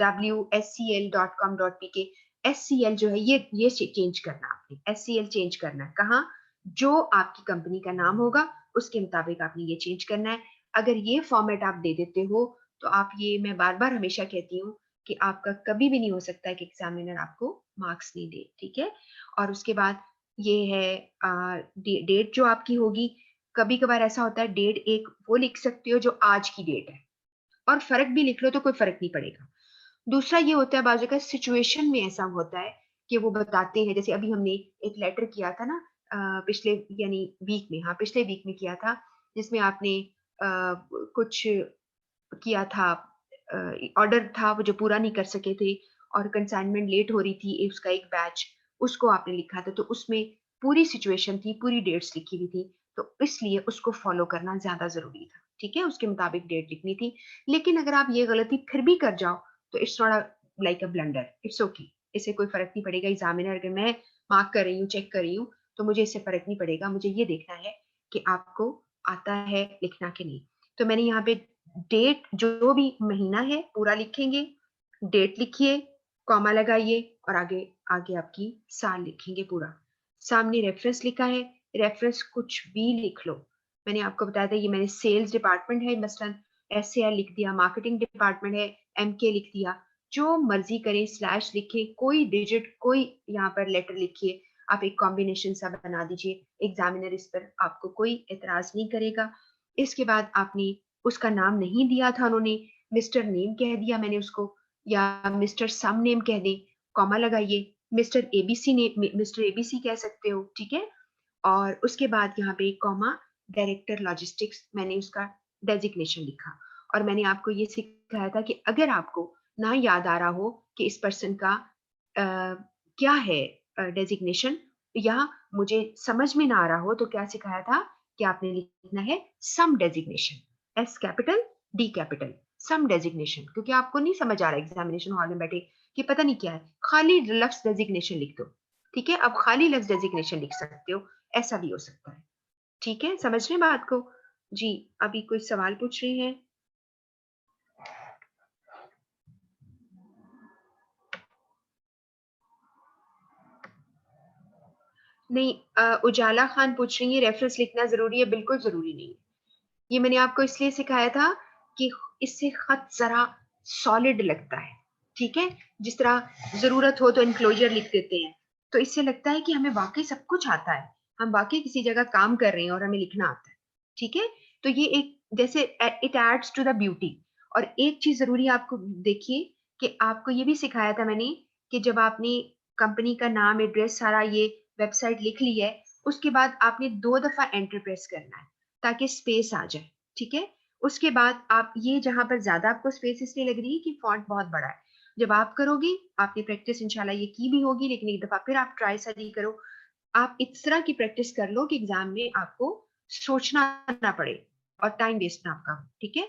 wscl.com.pk। SCL जो है ये चेंज करना, आपने SCL चेंज करना है। कहाँ? जो आपकी कंपनी का नाम होगा उसके मुताबिक आपने ये चेंज करना है। अगर ये फॉर्मेट आप दे देते हो तो आप, ये मैं बार बार हमेशा कहती हूँ कि आपका कभी भी नहीं हो सकता है कि एग्जामिनर आपको मार्क्स नहीं दे, ठीक है। और उसके बाद ये है डेट जो आपकी होगी, कभी कभार ऐसा होता है डेट एक वो लिख सकते हो जो आज की डेट है, और फर्क भी लिख लो तो कोई फर्क नहीं पड़ेगा। दूसरा ये होता है बाजू का सिचुएशन में ऐसा होता है कि वो बताते हैं, जैसे अभी हमने एक लेटर किया था ना पिछले यानी वीक में, हाँ पिछले वीक में किया था, जिसमें आपने कुछ किया था, ऑर्डर था वो जो पूरा नहीं कर सके थे, और कंसाइनमेंट लेट हो रही थी उसका एक बैच, उसको आपने लिखा था, तो उसमें पूरी सिचुएशन थी, पूरी डेट्स लिखी हुई थी, तो इसलिए उसको फॉलो करना ज्यादा जरूरी था, ठीक है, उसके मुताबिक डेट लिखनी थी। लेकिन अगर आप ये गलती फिर भी कर जाओ तो it's not like a blunder, it's okay, इससे कोई फर्क नहीं पड़ेगा। एग्जामिनर अगर मैं मार्क कर रही हूँ, चेक कर रही हूँ, तो मुझे इससे फर्क नहीं पड़ेगा, मुझे ये देखना है कि आपको आता है लिखना कि नहीं। तो मैंने यहाँ पे डेट, जो भी महीना है पूरा लिखेंगे, डेट लिखिए, कॉमा लगाइए, और आगे आगे आपकी साल लिखेंगे पूरा। सामने रेफरेंस लिखा है, रेफरेंस कुछ भी लिख लो। मैंने आपको बताया था, ये मैंने सेल्स डिपार्टमेंट है मसलन, SCL लिख दिया, मार्केटिंग डिपार्टमेंट है MK लिख दिया, जो मर्जी करें, स्लैश लिखे, कोई डिजिट, कोई यहाँ पर लेटर लिखिए, आप एक कॉम्बिनेशन सा बना दीजिए, एग्जामिनर इस पर आपको कोई एतराज नहीं करेगा। इसके बाद आपने उसका नाम नहीं दिया था, उन्होंने मिस्टर नेम कह दिया मैंने उसको, या मिस्टर सम नेम कह दे, कॉमा लगाइए, मिस्टर ABC ने मिस्टर ABC कह सकते हो, ठीक है। और उसके बाद यहाँ पे कॉमा, डायरेक्टर लॉजिस्टिक्स, मैंने उसका डेजिग्नेशन लिखा। और मैंने आपको ये सिखाया था कि अगर आपको ना याद आ रहा हो कि इस पर्सन का क्या है डेजिग्नेशन, या मुझे समझ में ना आ रहा हो, तो क्या सिखाया था कि आपने लिखना है some designation, S capital D capital, some designation, क्योंकि आपको नहीं समझ आ रहा एग्जामिनेशन हॉल में बैठे कि पता नहीं क्या है, खाली लफ्ज डेजिग्नेशन लिख दो, ठीक है। अब खाली लफ्ज डेजिग्नेशन लिख सकते हो, ऐसा भी हो सकता है, ठीक है, समझ रहे हैं बात को। जी, अभी कोई सवाल पूछ रही हैं? नहीं, उजाला खान पूछ रही है रेफरेंस लिखना जरूरी है, बिल्कुल जरूरी नहीं है। ये मैंने आपको इसलिए सिखाया था कि इससे खत जरा सॉलिड लगता है, ठीक है। जिस तरह जरूरत हो तो इनक्लोजर लिख देते हैं, तो इससे लगता है कि हमें वाकई सब कुछ आता है, हम वाकई किसी जगह काम कर रहे हैं और हमें लिखना आता है, ठीक है। तो ये एक जैसे it adds to the beauty. और एक चीज जरूरी आपको देखिए कि आपको ये भी सिखाया था मैंने कि जब आपने कंपनी का नाम, एड्रेस, सारा ये वेबसाइट लिख ली है, उसके बाद आपने 2 दफा एंटर प्रेस करना है ताकि स्पेस आ जाए, ठीक है। उसके बाद आप ये जहां पर ज्यादा आपको स्पेस इसलिए लग रही है कि फॉन्ट बहुत बड़ा है, जब आप करोगे, आपने प्रैक्टिस इंशाल्लाह ये की भी होगी, लेकिन एक दफा फिर आप ट्राई सही करो, आप इस तरह की प्रैक्टिस कर लो कि एग्जाम में आपको सोचना ना पड़े और टाइम वेस्ट ना आपका हो, ठीक है।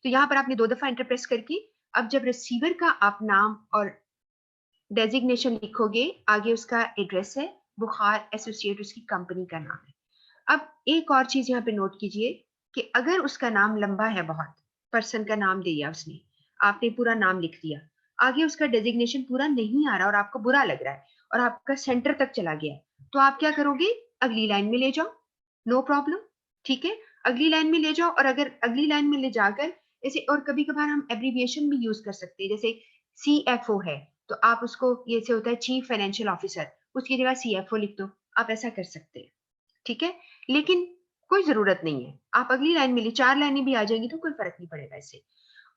तो यहाँ पर आपने 2 दफा एंटर प्रेस करके, अब जब रिसीवर का आप नाम और डेजिग्नेशन लिखोगे, आगे उसका एड्रेस है, बुखार एसोसिएट उसकी कंपनी का नाम है। अब एक और चीज यहाँ पे नोट कीजिए कि अगर उसका नाम लंबा है बहुत, पर्सन का नाम दिया उसने, आपने पूरा नाम लिख दिया, आगे उसका डेजिग्नेशन पूरा नहीं आ रहा और आपको बुरा लग रहा है और आपका सेंटर तक चला गया है, तो आप क्या करोगे, अगली लाइन में ले जाओ, नो प्रॉब्लम, ठीक है। अगली लाइन में ले जाओ, और अगर अगली लाइन में ले जाकर जैसे, और कभी कभार हम एब्रीविएशन भी यूज कर सकते हैं, जैसे CFO है, तो आप उसको, ये से होता है चीफ फाइनेंशियल ऑफिसर, उसकी जगह CFO लिख दो, आप ऐसा कर सकते हैं, ठीक है। लेकिन कोई जरूरत नहीं है, आप अगली लाइन में ली, 4 लाइनें भी आ जाएंगी तो कोई फर्क नहीं पड़ेगा इससे।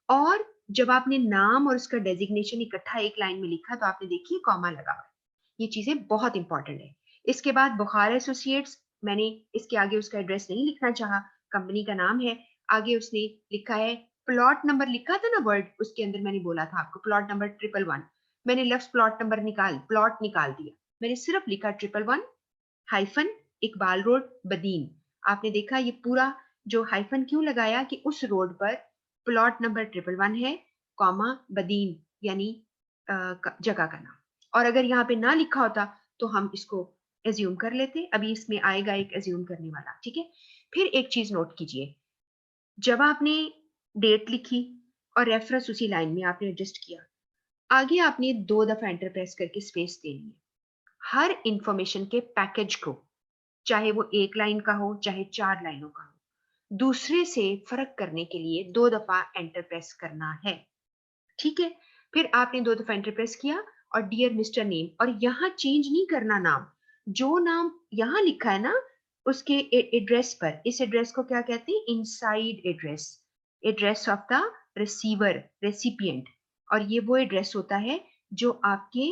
और जब आपने नाम और उसका डेजिग्नेशन इकट्ठा एक लाइन में लिखा, तो आपने देखिए कॉमा लगा हुआ है, ये चीजें बहुत इंपॉर्टेंट है। इसके बाद बुखार एसोसिएट्स, मैंने इसके आगे उसका एड्रेस नहीं लिखना चाहा, कंपनी का नाम है, आगे उसने लिखा है प्लॉट नंबर, लिखा था ना वर्ड उसके अंदर, मैंने बोला था आपको प्लॉट नंबर 111, मैंने लफ्ज प्लॉट निकाल दिया, मैंने सिर्फ लिखा 111 हाइफन इकबाल रोड बदीन। आपने देखा ये पूरा जो हाइफन क्यों लगाया कि उस रोड पर प्लॉट नंबर 111 है, कॉमा बदीन यानी जगह का नाम। और अगर यहाँ पे ना लिखा होता तो हम इसको एज्यूम कर लेते, अभी इसमें आएगा एक एज्यूम करने वाला, ठीक है। फिर एक चीज नोट कीजिए, जब आपने डेट लिखी और रेफरेंस उसी लाइन में आपने एडजस्ट किया, आगे आपने 2 दफा एंटर प्रेस करके स्पेस देनी है। हर इंफॉर्मेशन के पैकेज को, चाहे वो 1 लाइन का हो चाहे 4 लाइनों का हो, दूसरे से फर्क करने के लिए 2 दफा एंटर प्रेस करना है, ठीक है। फिर आपने 2 दफा एंटर प्रेस किया और डियर मिस्टर नेम, और यहाँ चेंज नहीं करना नाम, जो नाम यहाँ लिखा है ना उसके एड्रेस पर, इस एड्रेस को क्या कहते हैं, inside address, address of the receiver, recipient. और ये वो एड्रेस होता है जो आपके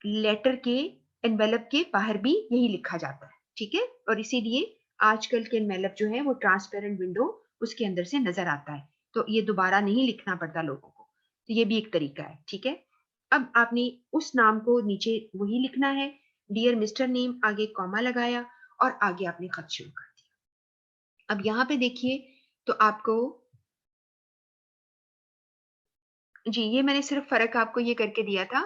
लेटर के एनवेलप के बाहर भी यही लिखा जाता है, ठीक है। और इसीलिए आजकल के एनवेलप जो है वो ट्रांसपेरेंट विंडो उसके अंदर से नजर आता है, तो ये दोबारा नहीं लिखना पड़ता लोगों को, तो ये भी एक तरीका है, ठीक है। अब आपने उस नाम को नीचे वही लिखना है, डियर मिस्टर नेम, आगे कॉमा लगाया और आगे आपने खत शुरू कर दिया। अब यहाँ पे देखिए तो आपको, जी ये मैंने सिर्फ फर्क आपको ये करके दिया था,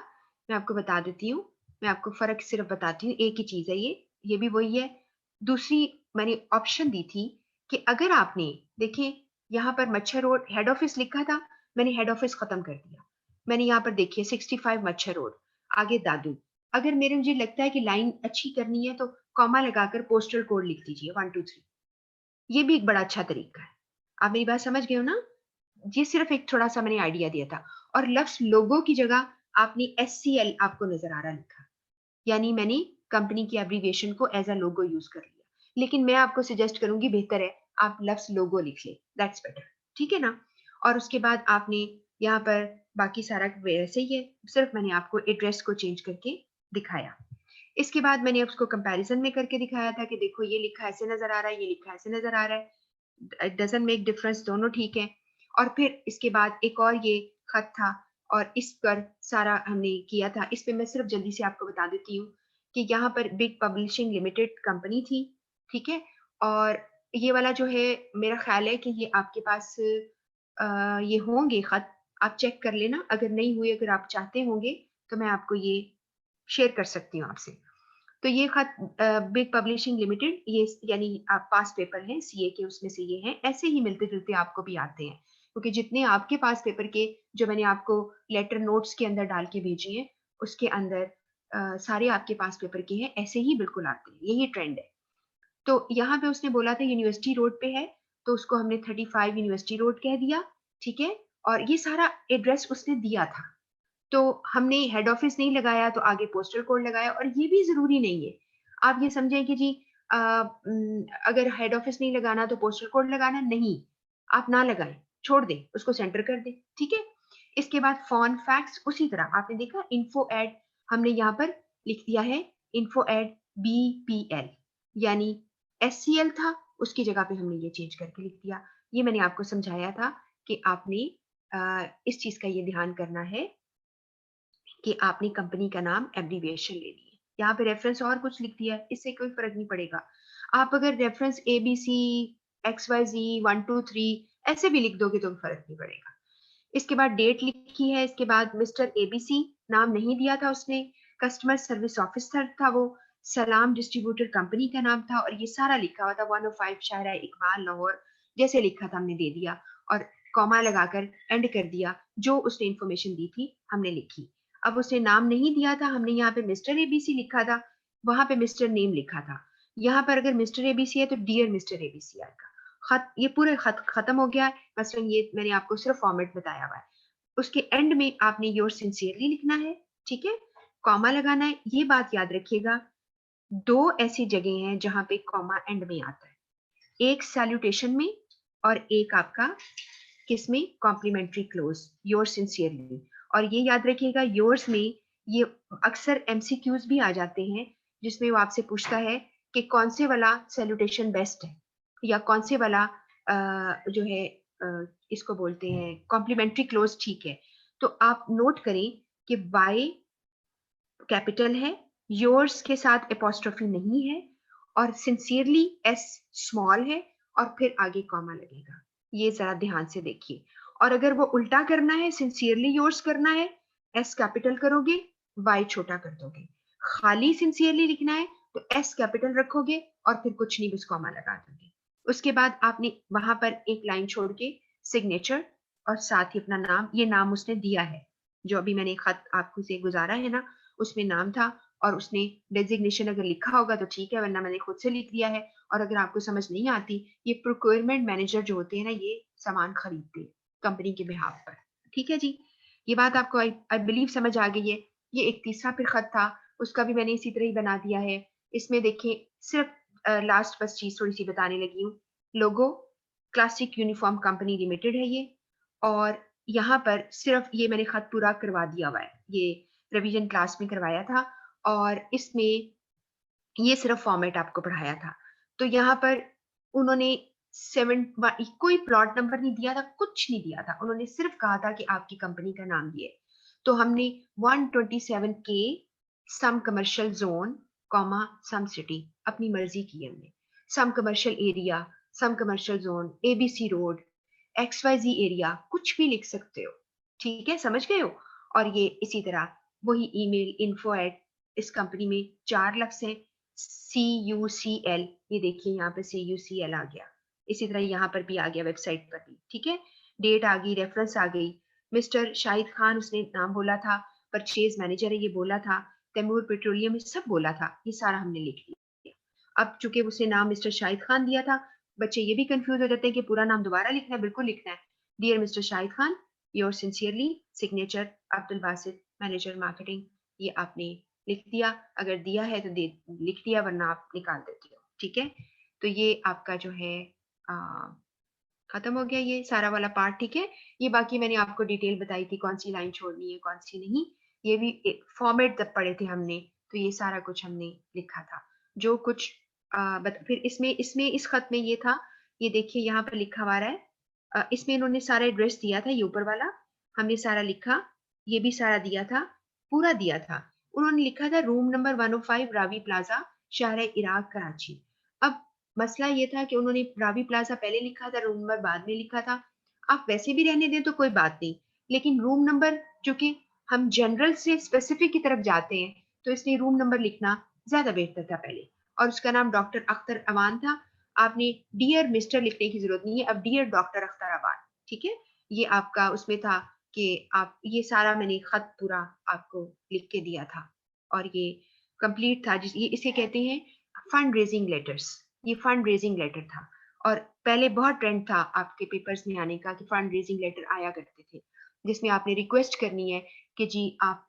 मैं आपको बता देती हूँ, मैं आपको फर्क सिर्फ बताती हूँ, एक ही चीज है ये भी वही है। दूसरी मैंने ऑप्शन दी थी कि अगर आपने, देखिए यहाँ पर मच्छर रोड हेड ऑफिस लिखा था, मैंने हेड ऑफिस खत्म कर दिया, मैंने यहाँ पर देखिए 65 मच्छर रोड, आगे दादू। अगर मेरे मुझे लगता है कि लाइन अच्छी करनी है तो कॉमा लगाकर पोस्टल कोड लिख दीजिए 123, ये भी एक बड़ा अच्छा तरीका है। आप मेरी बात समझ गए हो ना, ये सिर्फ एक थोड़ा सा मैंने आइडिया दिया था। और लफ्ज लोगो की जगह आपने SCL आपको नजर आ रहा लिखा, यानी मैंने कंपनी की एब्रीविएशन को एज अ लोगो यूज कर लिया, लेकिन मैं आपको सजेस्ट करूंगी बेहतर है आप लफ्ज लोगो लिख ले, दैट्स बेटर, ठीक है ना। और उसके बाद आपने यहाँ पर बाकी सारा वैसे ही है, सिर्फ मैंने आपको एड्रेस को चेंज करके दिखाया। इसके बाद मैंने उसको कंपैरिजन में करके दिखाया था कि देखो ये लिखा ऐसे नजर आ रहा है, ये लिखा ऐसे नजर आ रहा है, इट डजंट मेक डिफरेंस, दोनों ठीक है। और फिर इसके बाद एक और ये खत था, और इस पर सारा हमने किया था। इस पे मैं सिर्फ जल्दी से आपको बता देती हूँ कि यहाँ पर बिग पब्लिशिंग लिमिटेड कंपनी थी, ठीक है। और ये वाला जो है मेरा ख्याल है कि ये आपके पास ये होंगे खत, आप चेक कर लेना, अगर नहीं हुए, अगर आप चाहते होंगे तो मैं आपको ये शेयर कर सकती हूँ आपसे। तो ये खत बिग पब्लिशिंग लिमिटेड, ये यानी आप पास पेपर हैं सीए के, उसमें से ये हैं, ऐसे ही मिलते जुलते आपको भी आते हैं, क्योंकि जितने आपके पास पेपर के जो मैंने आपको लेटर नोट्स के अंदर डाल के भेजी हैं उसके अंदर सारे आपके पास पेपर के हैं, ऐसे ही बिल्कुल आते हैं, यही ट्रेंड है। तो यहाँ पे उसने बोला था यूनिवर्सिटी रोड पे है, तो उसको हमने 35 यूनिवर्सिटी रोड कह दिया, ठीक है। और ये सारा एड्रेस उसने दिया था, तो हमने हेड ऑफिस नहीं लगाया तो आगे पोस्टल कोड लगाया। और ये भी जरूरी नहीं है, आप ये समझें कि जी अगर हेड ऑफिस नहीं लगाना तो पोस्टल कोड लगाना, नहीं, आप ना लगाएं, छोड़ दें, उसको सेंटर कर दें, ठीक है। इसके बाद फोन फैक्स उसी तरह आपने देखा, इन्फो एड हमने यहाँ पर लिख दिया है, इन्फो एड BPL, यानी SCL था, उसकी जगह पे हमने ये चेंज करके लिख दिया। ये मैंने आपको समझाया था कि आपने इस चीज का ये ध्यान करना है कि आपने कंपनी का नाम एब्रीविएशन ले ली है। यहाँ पे रेफरेंस और कुछ लिख दिया है, इससे कोई फर्क नहीं पड़ेगा। आप अगर रेफरेंस ABC XYZ 123 ऐसे भी लिख दोगे तो फर्क नहीं पड़ेगा। इसके बाद डेट लिखी है, इसके बाद मिस्टर ABC नाम नहीं दिया था उसने, कस्टमर सर्विस ऑफिसर था वो, सलाम डिस्ट्रीब्यूटर कंपनी का नाम था, और ये सारा लिखा हुआ था 105 शाहरा इकबाल लाहौर, जैसे लिखा था हमने दे दिया, और कॉमा लगाकर एंड कर दिया, जो उसने इंफॉर्मेशन दी थी हमने लिखी। अब उसने नाम नहीं दिया था, हमने यहाँ पे मिस्टर ABC लिखा था, वहां पे मिस्टर नेम लिखा था। यहाँ पर अगर मिस्टर ABC है तो डियर मिस्टर ABC आएगा। खत, ये पूरे खत खत्म हो गया है, मसलन ये मैंने आपको सिर्फ फॉर्मेट बताया हुआ है। उसके एंड में आपने योर सिंसियरली लिखना है, ठीक है, कॉमा लगाना है। ये बात याद रखिएगा, दो ऐसी जगह हैं जहां पे कॉमा एंड में आता है, एक सैल्यूटेशन में और एक आपका किसमें, कॉम्प्लीमेंट्री क्लोज, योर सिंसियरली। और ये याद रखिएगा योर्स में ये अक्सर MCQs भी आ जाते हैं, जिसमें वो आपसे पूछता है कि कौन से वाला सैल्यूटेशन बेस्ट है, या कौन से वाला जो है इसको बोलते हैं कॉम्प्लीमेंट्री क्लोज ठीक है। तो आप नोट करें कि वाई कैपिटल है, योर्स के साथ एपोस्ट्रोफी नहीं है, और सिंसियरली S स्मॉल है, और फिर आगे कॉमा लगेगा, ये जरा ध्यान से देखिए। और अगर वो उल्टा करना है, सिंसियरली योर्स करना है, S कैपिटल करोगे, Y छोटा कर दोगे। खाली सिंसियरली लिखना है तो S कैपिटल रखोगे और फिर कुछ नहीं, बस कॉमा लगा दोगे। उसके बाद आपने वहां पर एक लाइन छोड़ के सिग्नेचर और साथ ही अपना नाम, ये नाम उसने दिया है, जो अभी मैंने खत आपको से गुजारा है ना, उसमें नाम था, और उसने डेजिग्नेशन अगर लिखा होगा तो ठीक है, वरना मैंने खुद से लिख दिया है। और अगर आपको समझ नहीं आती, ये प्रोक्योरमेंट मैनेजर जो होते हैं ना, ये सामान खरीदते हैं कंपनी के बिहाफ पर, ठीक है जी। ये बात आपको आई बिलीव समझ आ गई है। ये एक तीसरा फिर खत था, उसका भी मैंने इसी तरह ही बना दिया है। इसमें देखिए सिर्फ लास्ट बस चीज थोड़ी सी बताने लगी हूँ। लोगो क्लासिक यूनिफॉर्म कंपनी लिमिटेड है ये, और यहाँ पर सिर्फ ये मैंने खत पूरा करवा दिया हुआ है, ये रिवीजन क्लास में करवाया था, और इसमें ये सिर्फ फॉर्मेट आपको पढ़ाया था। तो यहाँ पर उन्होंने सेवन कोई प्लॉट नंबर नहीं दिया था, कुछ नहीं दिया था, उन्होंने सिर्फ कहा था कि आपकी कंपनी का नाम दिए। तो हमने 127 के some commercial zone comma some city अपनी मर्जी की है हमने। Some commercial area, some commercial zone, ABC road, XYZ area, कुछ भी लिख सकते हो। ठीक है, समझ गए हो। और ये इसी तरह वही ईमेल इन्फो एट, इस कंपनी में 4 लफ्ज हैं, CUCL, ये देखिए यहाँ पे CUCL आ गया। इसी तरह यहाँ पर भी आ गया, वेबसाइट पर भी। ठीक है, डेट आ गई, रेफरेंस आ गई। मिस्टर शाहिद खान उसने नाम बोला था, परचेज मैनेजर है ये बोला था, तैमूर पेट्रोलियम ये सब बोला था, ये सारा हमने लिख लिया। अब चूंकि उसने नाम मिस्टर शाहिद खान दिया था, बच्चे ये भी कंफ्यूज हो जाते हैं कि पूरा नाम दोबारा लिखना है। बिल्कुल लिखना है, dear mister Shahid Khan, your sincerely, signature Abdul Basit, manager marketing. ये आपने लिख दिया, अगर दिया है तो दे लिख दिया, वरना आप निकाल देते हो। ठीक है, तो ये आपका जो है खत्म हो गया ये सारा वाला पार्ट। ठीक है, ये बाकी मैंने आपको डिटेल बताई थी, कौन सी लाइन छोड़नी है कौन सी नहीं। ये भी फॉर्मेट जब पढ़े थे हमने, तो ये सारा कुछ हमने लिखा था। जो कुछ फिर इसमें इसमें इस खत में ये था, ये देखिए यहाँ पर लिखा हुआ है। इसमें इन्होंने सारा एड्रेस दिया था, ये ऊपर वाला हमने सारा लिखा, ये भी सारा दिया था, पूरा दिया था। उन्होंने लिखा था रूम नंबर 105 रावी प्लाजा, शहर इराक कराची। अब मसला ये था कि उन्होंने रावी प्लाजा पहले लिखा था, रूम नंबर बाद में लिखा था। आप वैसे भी रहने दें तो कोई बात नहीं, लेकिन रूम नंबर, चूंकि हम जनरल से स्पेसिफिक की तरफ जाते हैं, तो इसलिए रूम नंबर लिखना ज्यादा बेहतर था पहले। और उसका नाम डॉक्टर अख्तर अमान था। आपने डियर मिस्टर लिखने की जरूरत नहीं है, अब डियर डॉक्टर अख्तर अमान। ठीक है, ये आपका उसमें था कि आप, ये सारा मैंने खत पूरा आपको लिख के दिया था, और ये कंप्लीट था। ये इसे कहते हैं फंड रेजिंग लेटर्स। ये फंड रेजिंग लेटर था, और पहले बहुत ट्रेंड था आपके पेपर्स में आने का कि फंड रेजिंग लेटर आया करते थे, जिसमें आपने रिक्वेस्ट करनी है कि जी आप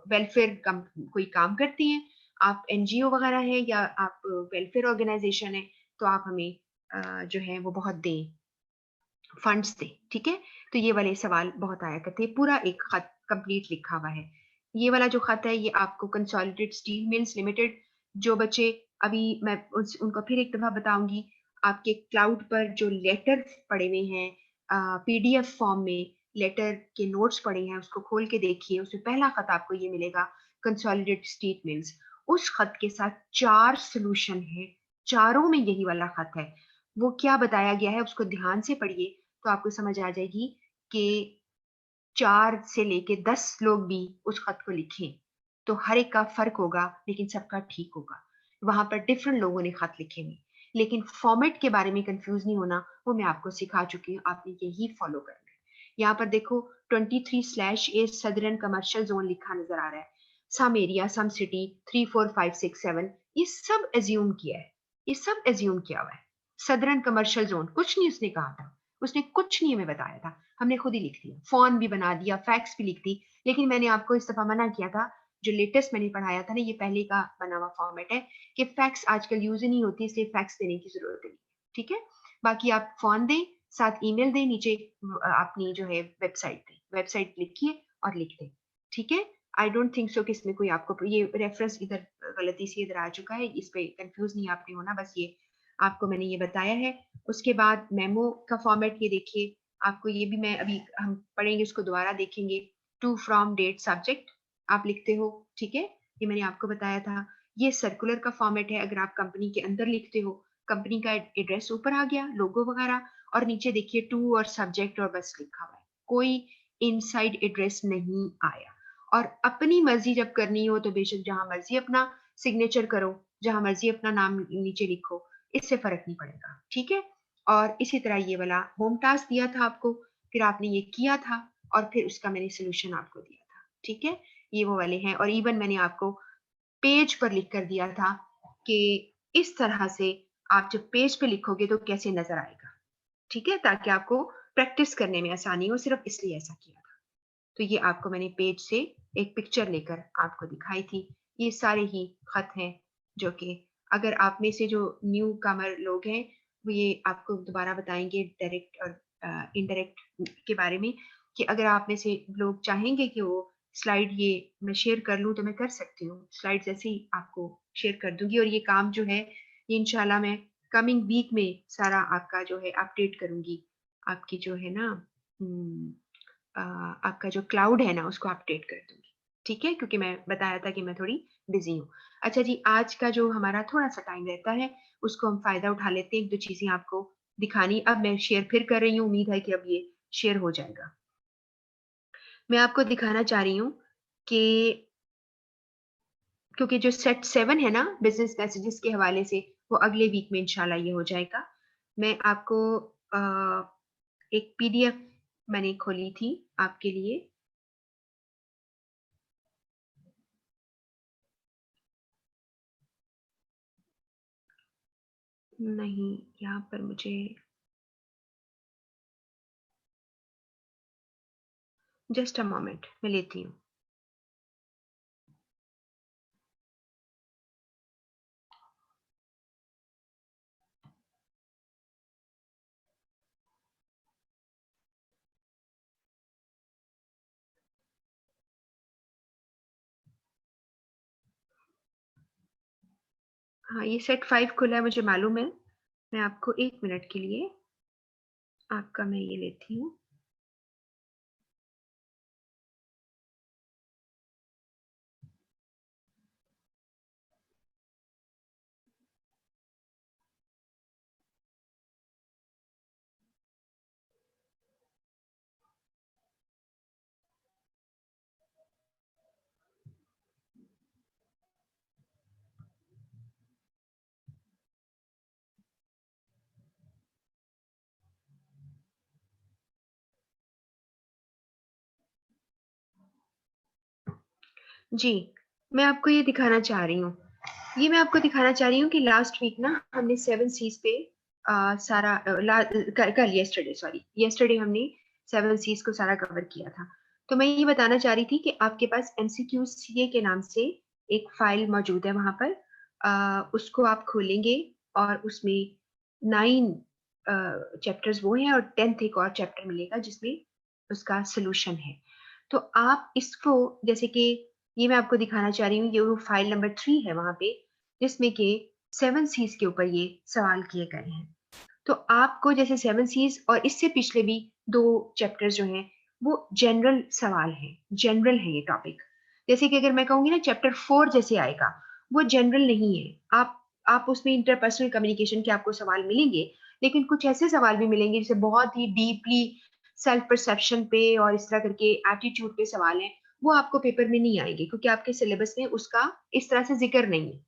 वेलफेयर कोई काम करती हैं, आप NGO वगैरह है, या आप वेलफेयर ऑर्गेनाइजेशन है, तो आप हमें जो है वो बहुत दें, फंड्स दें। ठीक है, तो ये वाले सवाल बहुत आया करते हैं। पूरा एक खत कंप्लीट लिखा हुआ है। ये वाला जो खत है ये आपको कंसोलिडेटेड स्टील मिल्स लिमिटेड, जो बच्चे अभी मैं उनको फिर एक दफा बताऊंगी, आपके क्लाउड पर जो लेटर पड़े हुए हैं PDF फॉर्म में, लेटर के नोट्स पड़े हैं, उसको खोल के देखिए, उसमें पहला खत आपको ये मिलेगा, कंसोलिडेटेड स्टील मिल्स। उस खत के साथ 4 सोल्यूशन है, चारों में यही वाला खत है। वो क्या बताया गया है उसको ध्यान से पढ़िए, तो आपको समझ आ जाएगी कि 4 से लेके 10 लोग भी उस खत को लिखें तो हर एक का फर्क होगा, लेकिन सबका ठीक होगा। वहां पर डिफरेंट लोगों ने खत लिखे हुए, लेकिन फॉर्मेट के बारे में कंफ्यूज नहीं होना, वो मैं आपको सिखा चुकी हूँ, आपने यही फॉलो करना है। यहाँ पर देखो 23/A सदरन कमर्शियल जोन लिखा नजर आ रहा है, सम एरिया सम सिटी 34567, ये सब एज्यूम किया है, ये सब एज्यूम किया हुआ है। सदरन कमर्शियल जोन कुछ नहीं उसने कहा था, उसने कुछ नहीं हमें बताया था, हमने खुद ही लिख दिया, फोन भी बना दिया, फैक्स भी लिख दी। लेकिन मैंने आपको इस दफा मना किया था, जो लेटेस्ट मैंने पढ़ाया था ना, ये पहले का बना हुआ फॉर्मेट है कि फैक्स आजकल यूज ही नहीं होती, इसलिए फैक्स देने की जरूरत नहीं। ठीक है, बाकी आप फोन दें, साथ ईमेल दें, नीचे अपनी जो है वेबसाइट दें, वेबसाइट लिखिए और लिख दें। ठीक है, आई डोंट थिंक सो कि इसमें कोई आपको ये रेफरेंस इधर गलती से इधर आ चुका है, इस पे कंफ्यूज नहीं आपने होना, बस ये आपको मैंने ये बताया है। उसके बाद मेमो का फॉर्मेट ये देखिए, आपको ये भी मैं अभी हम पढ़ेंगे, उसको दोबारा देखेंगे। टू फ्रॉम डेट सब्जेक्ट आप लिखते हो। ठीक है, ये मैंने आपको बताया था। ये सर्कुलर का फॉर्मेट है, अगर आप कंपनी के अंदर लिखते हो, कंपनी का एड्रेस ऊपर आ गया, लोगो वगैरह, और नीचे देखिए टू और सब्जेक्ट और बस लिखा हुआ है, कोई इनसाइड एड्रेस नहीं आया। और अपनी मर्जी जब करनी हो तो बेशक जहां मर्जी अपना सिग्नेचर करो, जहां मर्जी अपना नाम नीचे लिखो, इससे फर्क नहीं पड़ेगा। ठीक है, और इसी तरह ये वाला होम टास्क दिया था आपको, फिर आपने ये किया था, और फिर उसका मैंने सोल्यूशन आपको दिया था। ठीक है, ये वो वाले हैं, और इवन मैंने आपको पेज पर लिख कर दिया था कि इस तरह से आप जब पेज पे लिखोगे तो कैसे नजर आएगा। ठीक है, ताकि आपको प्रैक्टिस करने में आसानी हो, सिर्फ इसलिए ऐसा किया था। तो ये आपको मैंने पेज से एक पिक्चर लेकर आपको दिखाई थी। ये सारे ही खत हैं जो कि अगर आप में से जो न्यू कमर लोग हैं वो ये आपको दोबारा बताएंगे डायरेक्ट और इनडायरेक्ट के बारे में, कि अगर आप में से लोग चाहेंगे कि वो स्लाइड ये मैं शेयर कर लूँ तो मैं कर सकती हूँ। स्लाइड जैसे ही आपको शेयर कर दूंगी, और ये काम जो है ये इंशाल्लाह मैं कमिंग वीक में सारा आपका जो है अपडेट करूंगी। आपकी जो है ना आपका जो क्लाउड है ना उसको अपडेट कर दूंगी। ठीक है, क्योंकि मैं बताया था कि मैं थोड़ी बिजी हूँ। अच्छा जी, आज का जो हमारा थोड़ा सा टाइम रहता है उसको हम फायदा उठा लेते हैं। एक दो चीजें आपको दिखानी अब मैं शेयर फिर कर रही हूँ, उम्मीद है कि अब ये शेयर हो जाएगा। मैं आपको दिखाना चाह रही हूँ कि क्योंकि जो सेट 7 है ना बिजनेस मैसेजेस के हवाले से, वो अगले वीक में इंशाल्लाह ये हो जाएगा। मैं आपको एक पीडीएफ मैंने खोली थी आपके लिए। नहीं, यहाँ पर मुझे जस्ट अ मोमेंट मैं लेती हूँ। हाँ, ये सेट 5 खुला है मुझे मालूम है। मैं आपको 1 मिनट के लिए आपका मैं ये लेती हूँ। जी, मैं आपको ये दिखाना चाह रही हूँ। ये मैं आपको दिखाना चाह रही हूँ कि लास्ट वीक ना हमने 7 सीज पे सारा कल यस्टरडे सॉरी यस्टरडे हमने 7 सीज को सारा कवर किया था। तो मैं ये बताना चाह रही थी कि आपके पास एमसीक्यू सीए के नाम से एक फाइल मौजूद है वहां पर। उसको आप खोलेंगे और उसमें 9 चैप्टर्स वो हैं और 10th एक और चैप्टर मिलेगा जिसमें उसका सोल्यूशन है। तो आप इसको जैसे कि ये मैं आपको दिखाना चाह रही हूँ, ये वो फाइल नंबर 3 है वहां पे, जिसमें कि 7 सीज के ऊपर ये सवाल किए गए हैं। तो आपको जैसे 7 सीज और इससे पिछले भी 2 चैप्टर्स जो हैं वो जनरल सवाल है, जनरल है ये टॉपिक। जैसे कि अगर मैं कहूंगी ना चैप्टर 4 जैसे आएगा, वो जनरल नहीं है। आप उसमें इंटरपर्सनल कम्युनिकेशन के आपको सवाल मिलेंगे, लेकिन कुछ ऐसे सवाल भी मिलेंगे जिसे बहुत ही डीपली सेल्फ परसेप्शन पे और इस तरह करके एटीट्यूड पे सवाल है, वो आपको पेपर में नहीं आएंगे क्योंकि आपके सिलेबस में उसका इस तरह से जिक्र नहीं है।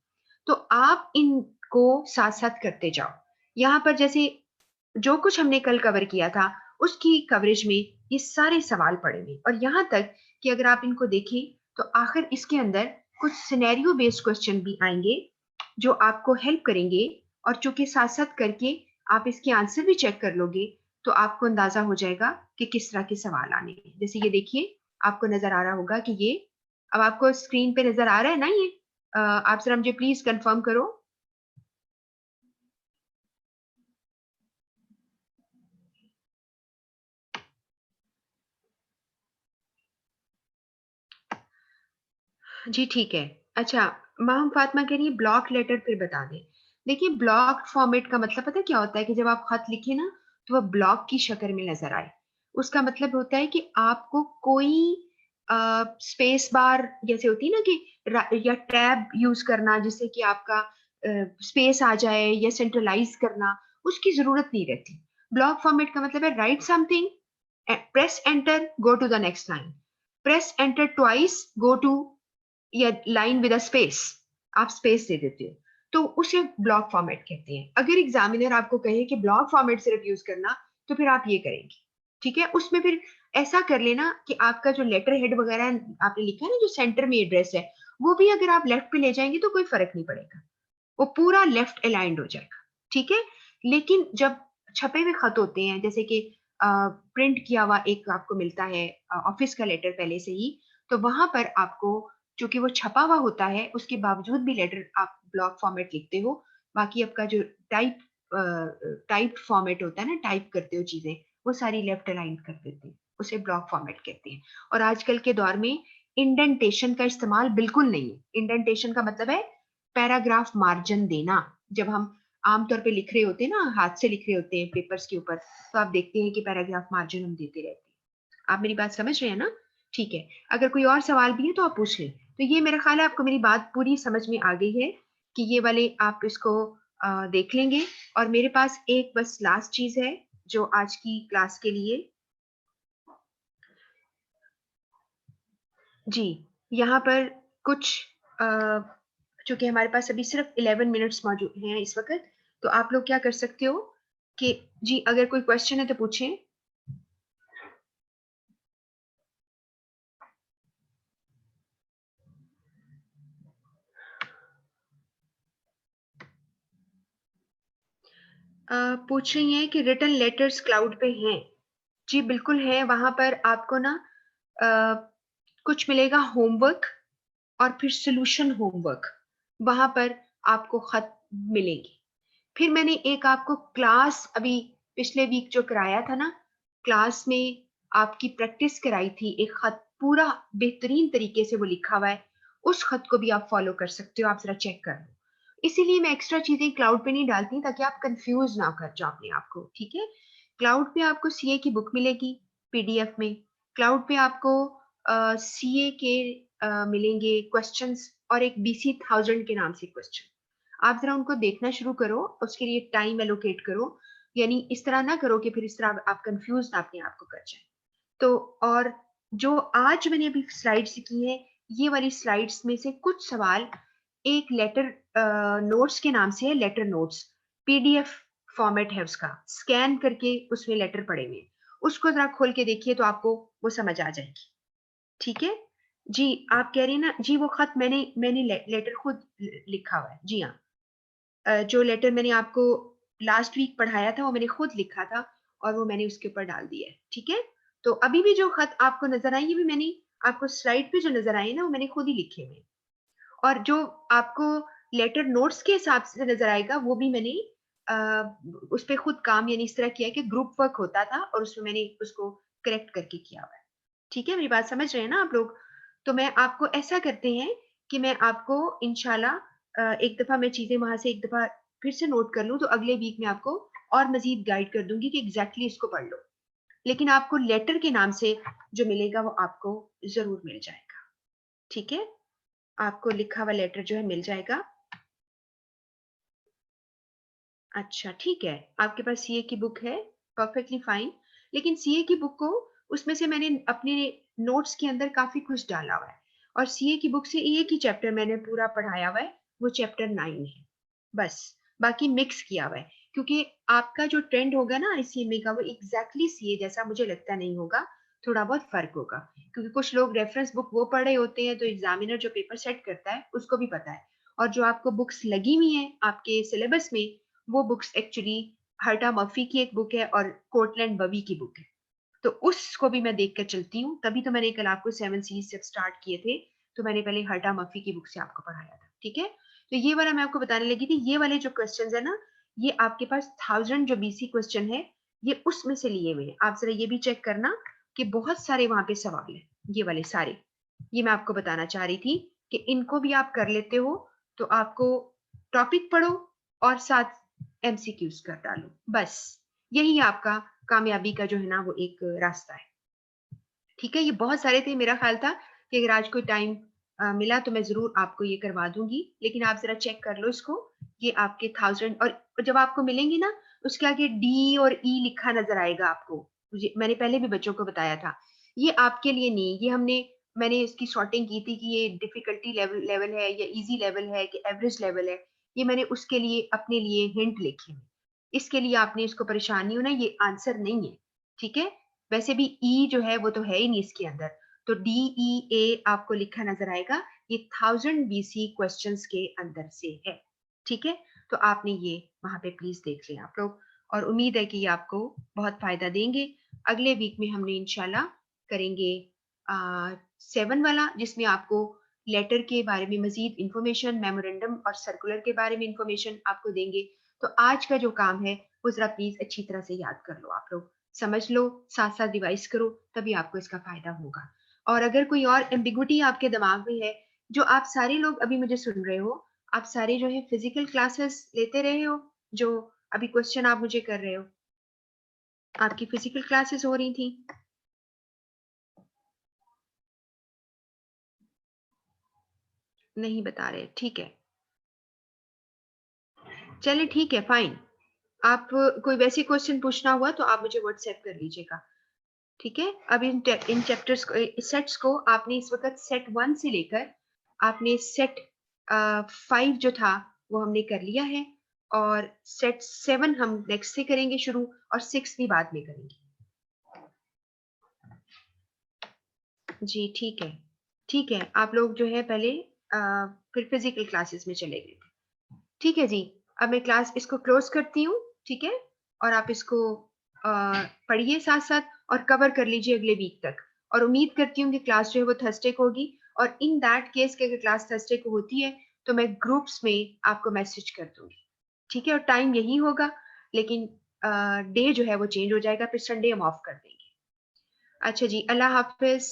तो आप इनको साथ साथ करते जाओ। यहाँ पर जैसे जो कुछ हमने कल कवर किया था उसकी कवरेज में ये सारे सवाल पड़े हुए, और यहाँ तक कि अगर आप इनको देखें तो आखिर इसके अंदर कुछ सिनेरियो बेस्ड क्वेश्चन भी आएंगे जो आपको हेल्प करेंगे। और चूंकि साथ साथ करके आप इसके आंसर भी चेक कर लोगे तो आपको अंदाजा हो जाएगा कि किस तरह के सवाल आने हैं। जैसे ये देखिए, आपको नजर आ रहा होगा कि ये अब आपको स्क्रीन पे नजर आ रहा है ना ये। आप जरा मुझे प्लीज कंफर्म करो। जी ठीक है। अच्छा, माम फातिमा कह रही है ब्लॉक लेटर फिर बता दें। देखिए, ब्लॉक फॉर्मेट का मतलब पता है क्या होता है कि जब आप खत लिखे ना तो वह ब्लॉक की शक्ल में नजर आए। उसका मतलब होता है कि आपको कोई स्पेस बार जैसे होती है ना कि या टैब यूज करना जिससे कि आपका स्पेस आ जाए, या सेंट्रलाइज करना, उसकी जरूरत नहीं रहती। ब्लॉक फॉर्मेट का मतलब है write something, press enter, go to the next line, press enter twice, go to या लाइन विद अ स्पेस, आप स्पेस दे देते हो, तो उसे ब्लॉक फॉर्मेट कहते हैं। अगर एग्जामिनर आपको कहे कि ब्लॉक फॉर्मेट सिर्फ यूज करना, तो फिर आप ये करेंगे। ठीक है, उसमें फिर ऐसा कर लेना कि आपका जो लेटर हेड वगैरह आपने लिखा है ना जो सेंटर में एड्रेस है, वो भी अगर आप लेफ्ट पे ले जाएंगे तो कोई फर्क नहीं पड़ेगा, वो पूरा लेफ्ट अलाइंड हो जाएगा। ठीक है, लेकिन जब छपे हुए खत होते हैं जैसे कि प्रिंट किया हुआ एक आपको मिलता है ऑफिस का लेटर पहले से ही, तो वहां पर आपको चूंकि वो छपा हुआ होता है उसके बावजूद भी लेटर आप ब्लॉक फॉर्मेट लिखते हो। बाकी आपका जो टाइप फॉर्मेट होता है ना, टाइप करते हो चीजें, वो सारी लेफ्ट अलाइन कर देते हैं, उसे ब्लॉक फॉर्मेट कहते हैं। और आजकल के दौर में इंडेंटेशन का इस्तेमाल बिल्कुल नहीं है। इंडेंटेशन का मतलब है पैराग्राफ मार्जिन देना। जब हम आमतौर पे लिख रहे होते हैं ना, हाथ से लिख रहे होते हैं पेपर्स के ऊपर, तो आप देखते हैं कि पैराग्राफ मार्जिन हम देते रहते हैं। आप मेरी बात समझ रहे हैं ना? ठीक है, अगर कोई और सवाल भी है तो आप पूछ लें। तो ये मेरा ख्याल है आपको मेरी बात पूरी समझ में आ गई है कि ये वाले आप इसको देख लेंगे। और मेरे पास एक बस लास्ट चीज है जो आज की क्लास के लिए, जी, यहाँ पर कुछ चूंकि हमारे पास अभी सिर्फ 11 मिनट्स मौजूद हैं इस वक्त, तो आप लोग क्या कर सकते हो कि जी अगर कोई क्वेश्चन है तो पूछें। पूछ रही हैं कि रिटन लेटर्स क्लाउड पे हैं। जी बिल्कुल है, वहां पर आपको ना अ, कुछ मिलेगा होमवर्क और फिर सोल्यूशन होमवर्क, वहां पर आपको खत मिलेगी। फिर मैंने एक आपको क्लास अभी पिछले वीक जो कराया था ना, क्लास में आपकी प्रैक्टिस कराई थी, एक खत पूरा बेहतरीन तरीके से वो लिखा हुआ है, उस खत को भी आप फॉलो कर सकते हो, आप जरा चेक कर लो। इसीलिए मैं एक्स्ट्रा चीजें क्लाउड पे नहीं डालती ताकि आप कंफ्यूज ना कर जाओ अपने आप को, ठीक है? क्लाउड पे आपको सीए की बुक मिलेगी पीडीएफ में। क्लाउड पे आपको सीए के मिलेंगे क्वेश्चंस और एक बीसी 1000 के नाम से क्वेश्चन। आप जरा उनको देखना शुरू करो, उसके लिए टाइम एलोकेट करो। यानी इस तरह ना करो कि फिर इस तरह आप कंफ्यूज ना अपने आप को कर जाए। तो और जो आज मैंने अभी स्लाइड्स की है, ये वाली स्लाइड्स में से कुछ सवाल एक लेटर नोट्स के नाम से है, लेटर नोट्स पीडीएफ फॉर्मेट है उसका, स्कैन करके उसमें लेटर पड़े हुए हैं। उसको जरा खोल के देखिए तो आपको वो समझ आ जाएगी, ठीक है? जी आप कह रही हैं ना, जी वो खत मैंने लेटर खुद लिखा हुआ है, जी हाँ। जो लेटर मैंने आपको लास्ट वीक पढ़ाया था वो मैंने खुद लिखा था और वो मैंने उसके ऊपर डाल दिया है, ठीक है? तो अभी भी जो खत आपको नजर आई, ये भी मैंने आपको स्लाइड पे जो नजर आए ना वो मैंने खुद ही लिखे हुए हैं। और जो आपको लेटर नोट्स के हिसाब से नजर आएगा वो भी मैंने उस पर खुद काम यानी इस तरह किया है कि ग्रुप वर्क होता था और उसमें मैंने उसको करेक्ट करके किया हुआ है। ठीक है, मेरी बात समझ रहे हैं ना आप लोग? तो मैं आपको ऐसा करते हैं कि मैं आपको इंशाल्लाह एक दफा मैं चीजें वहां से एक दफा फिर से नोट कर लूं तो अगले वीक में आपको और मजीद गाइड कर दूंगी कि एग्जैक्टली इसको पढ़ लो। लेकिन आपको लेटर के नाम से जो मिलेगा वो आपको जरूर मिल जाएगा, ठीक है? आपको लिखा हुआ लेटर जो है मिल जाएगा। अच्छा ठीक है, आपके पास सीए की बुक है, परफेक्टली फाइन। लेकिन सीए की बुक को उसमें से मैंने अपने नोट्स के अंदर काफी कुछ डाला हुआ है और सीए की बुक से एक ही चैप्टर मैंने पूरा पढ़ाया हुआ है, वो चैप्टर 9 है बस। बाकी मिक्स किया हुआ है क्योंकि आपका जो ट्रेंड होगा ना आईसीएमए का वो एग्जैक्टली सीए जैसा मुझे लगता नहीं होगा, थोड़ा बहुत फर्क होगा। क्योंकि कुछ लोग रेफरेंस बुक वो पढ़ रहे होते हैं तो एग्जामिनर जो पेपर सेट करता है उसको भी पता है। और जो आपको बुक्स लगी हुई हैं आपके सिलेबस में, वो बुक्स एक्चुअली हर्टा मर्फी की एक बुक है और कोर्टलैंड बवी की बुक है। तो उसको भी मैं देख कर चलती हूँ, तभी तो मैंने कल आपको 7 सीज जब स्टार्ट किए थे तो मैंने पहले हर्टा मर्फी की बुक से आपको पढ़ाया था, ठीक है? तो ये वाला मैं आपको बताने लगी थी, ये वाले जो क्वेश्चन है ना, ये आपके पास 1000 जो बीसी क्वेश्चन है ये उसमें से लिए हुए हैं। आप जरा ये भी चेक करना कि बहुत सारे वहां पे सवाल है, ये वाले सारे। ये मैं आपको बताना चाह रही थी कि इनको भी आप कर लेते हो तो आपको टॉपिक पढ़ो और साथ एमसीक्यूज कर डालो, बस यही आपका कामयाबी का जो है ना वो एक रास्ता है। ठीक है, ये बहुत सारे थे, मेरा ख्याल था कि अगर आज कोई टाइम मिला तो मैं जरूर आपको ये करवा दूंगी, लेकिन आप जरा चेक कर लो इसको। ये आपके 1000 और जब आपको मिलेंगे ना उसके आगे डी और ई लिखा नजर आएगा आपको। मैंने पहले भी बच्चों को बताया था, ये आपके लिए नहीं, ये मैंने इसकी सॉर्टिंग की थी कि ये डिफिकल्टी लेवल लेवल है या इजी लेवल है कि एवरेज लेवल है। ये मैंने उसके लिए अपने लिए हिंट लिखे हैं। इसके लिए आपने इसको परेशान नहीं होना, ये आंसर नहीं है, ठीक है? वैसे भी ई जो है वो तो है ही नहीं इसके अंदर। तो डी ई ए आपको लिखा नजर आएगा, ये 1000 बीसी क्वेश्चंस के अंदर से है, ठीक है? तो आपने ये वहां पे प्लीज देख लें आप लोग। और उम्मीद है कि ये आपको बहुत फायदा देंगे। अगले वीक में हमने इंशाल्लाह करेंगे 7 वाला, जिसमें आपको लेटर के बारे में मजीद इंफॉर्मेशन, मेमोरेंडम और सर्कुलर के बारे में इंफॉर्मेशन आपको देंगे। तो आज का जो काम है वो जरा प्लीज अच्छी तरह से याद कर लो, आप लोग समझ लो, साथ साथ रिवाइज करो, तभी आपको इसका फायदा होगा। और अगर कोई और एम्बिगुइटी आपके दिमाग में है, जो आप सारे लोग अभी मुझे सुन रहे हो, आप सारे जो है फिजिकल क्लासेस लेते रहे हो, जो अभी क्वेश्चन आप मुझे कर रहे हो, आपकी फिजिकल क्लासेस हो रही थी? नहीं बता रहे, ठीक है, चलिए ठीक है, फाइन। आप कोई वैसे क्वेश्चन पूछना हुआ तो आप मुझे व्हाट्सएप कर लीजिएगा, ठीक है। अब इन चैप्टर्स को, सेट्स को आपने इस वक्त सेट 1 से लेकर आपने सेट 5 जो था वो हमने कर लिया है, और सेट 7 हम नेक्स्ट से करेंगे शुरू, और 6 भी बाद में करेंगे। जी ठीक है, ठीक है, आप लोग जो है पहले फिर फिजिकल क्लासेस में चले गए, ठीक है जी। अब मैं क्लास इसको क्लोज करती हूँ, ठीक है, और आप इसको पढ़िए साथ साथ, और कवर कर लीजिए अगले वीक तक। और उम्मीद करती हूँ कि क्लास जो है वो थर्सडे को होगी, और इन दैट केस के अगर क्लास थर्सडे को होती है तो मैं ग्रुप्स में आपको मैसेज कर दूंगी, ठीक है, और टाइम यही होगा, लेकिन डे जो है वो चेंज हो जाएगा, फिर संडे हम ऑफ कर देंगे। अच्छा जी, अल्लाह हाफिज।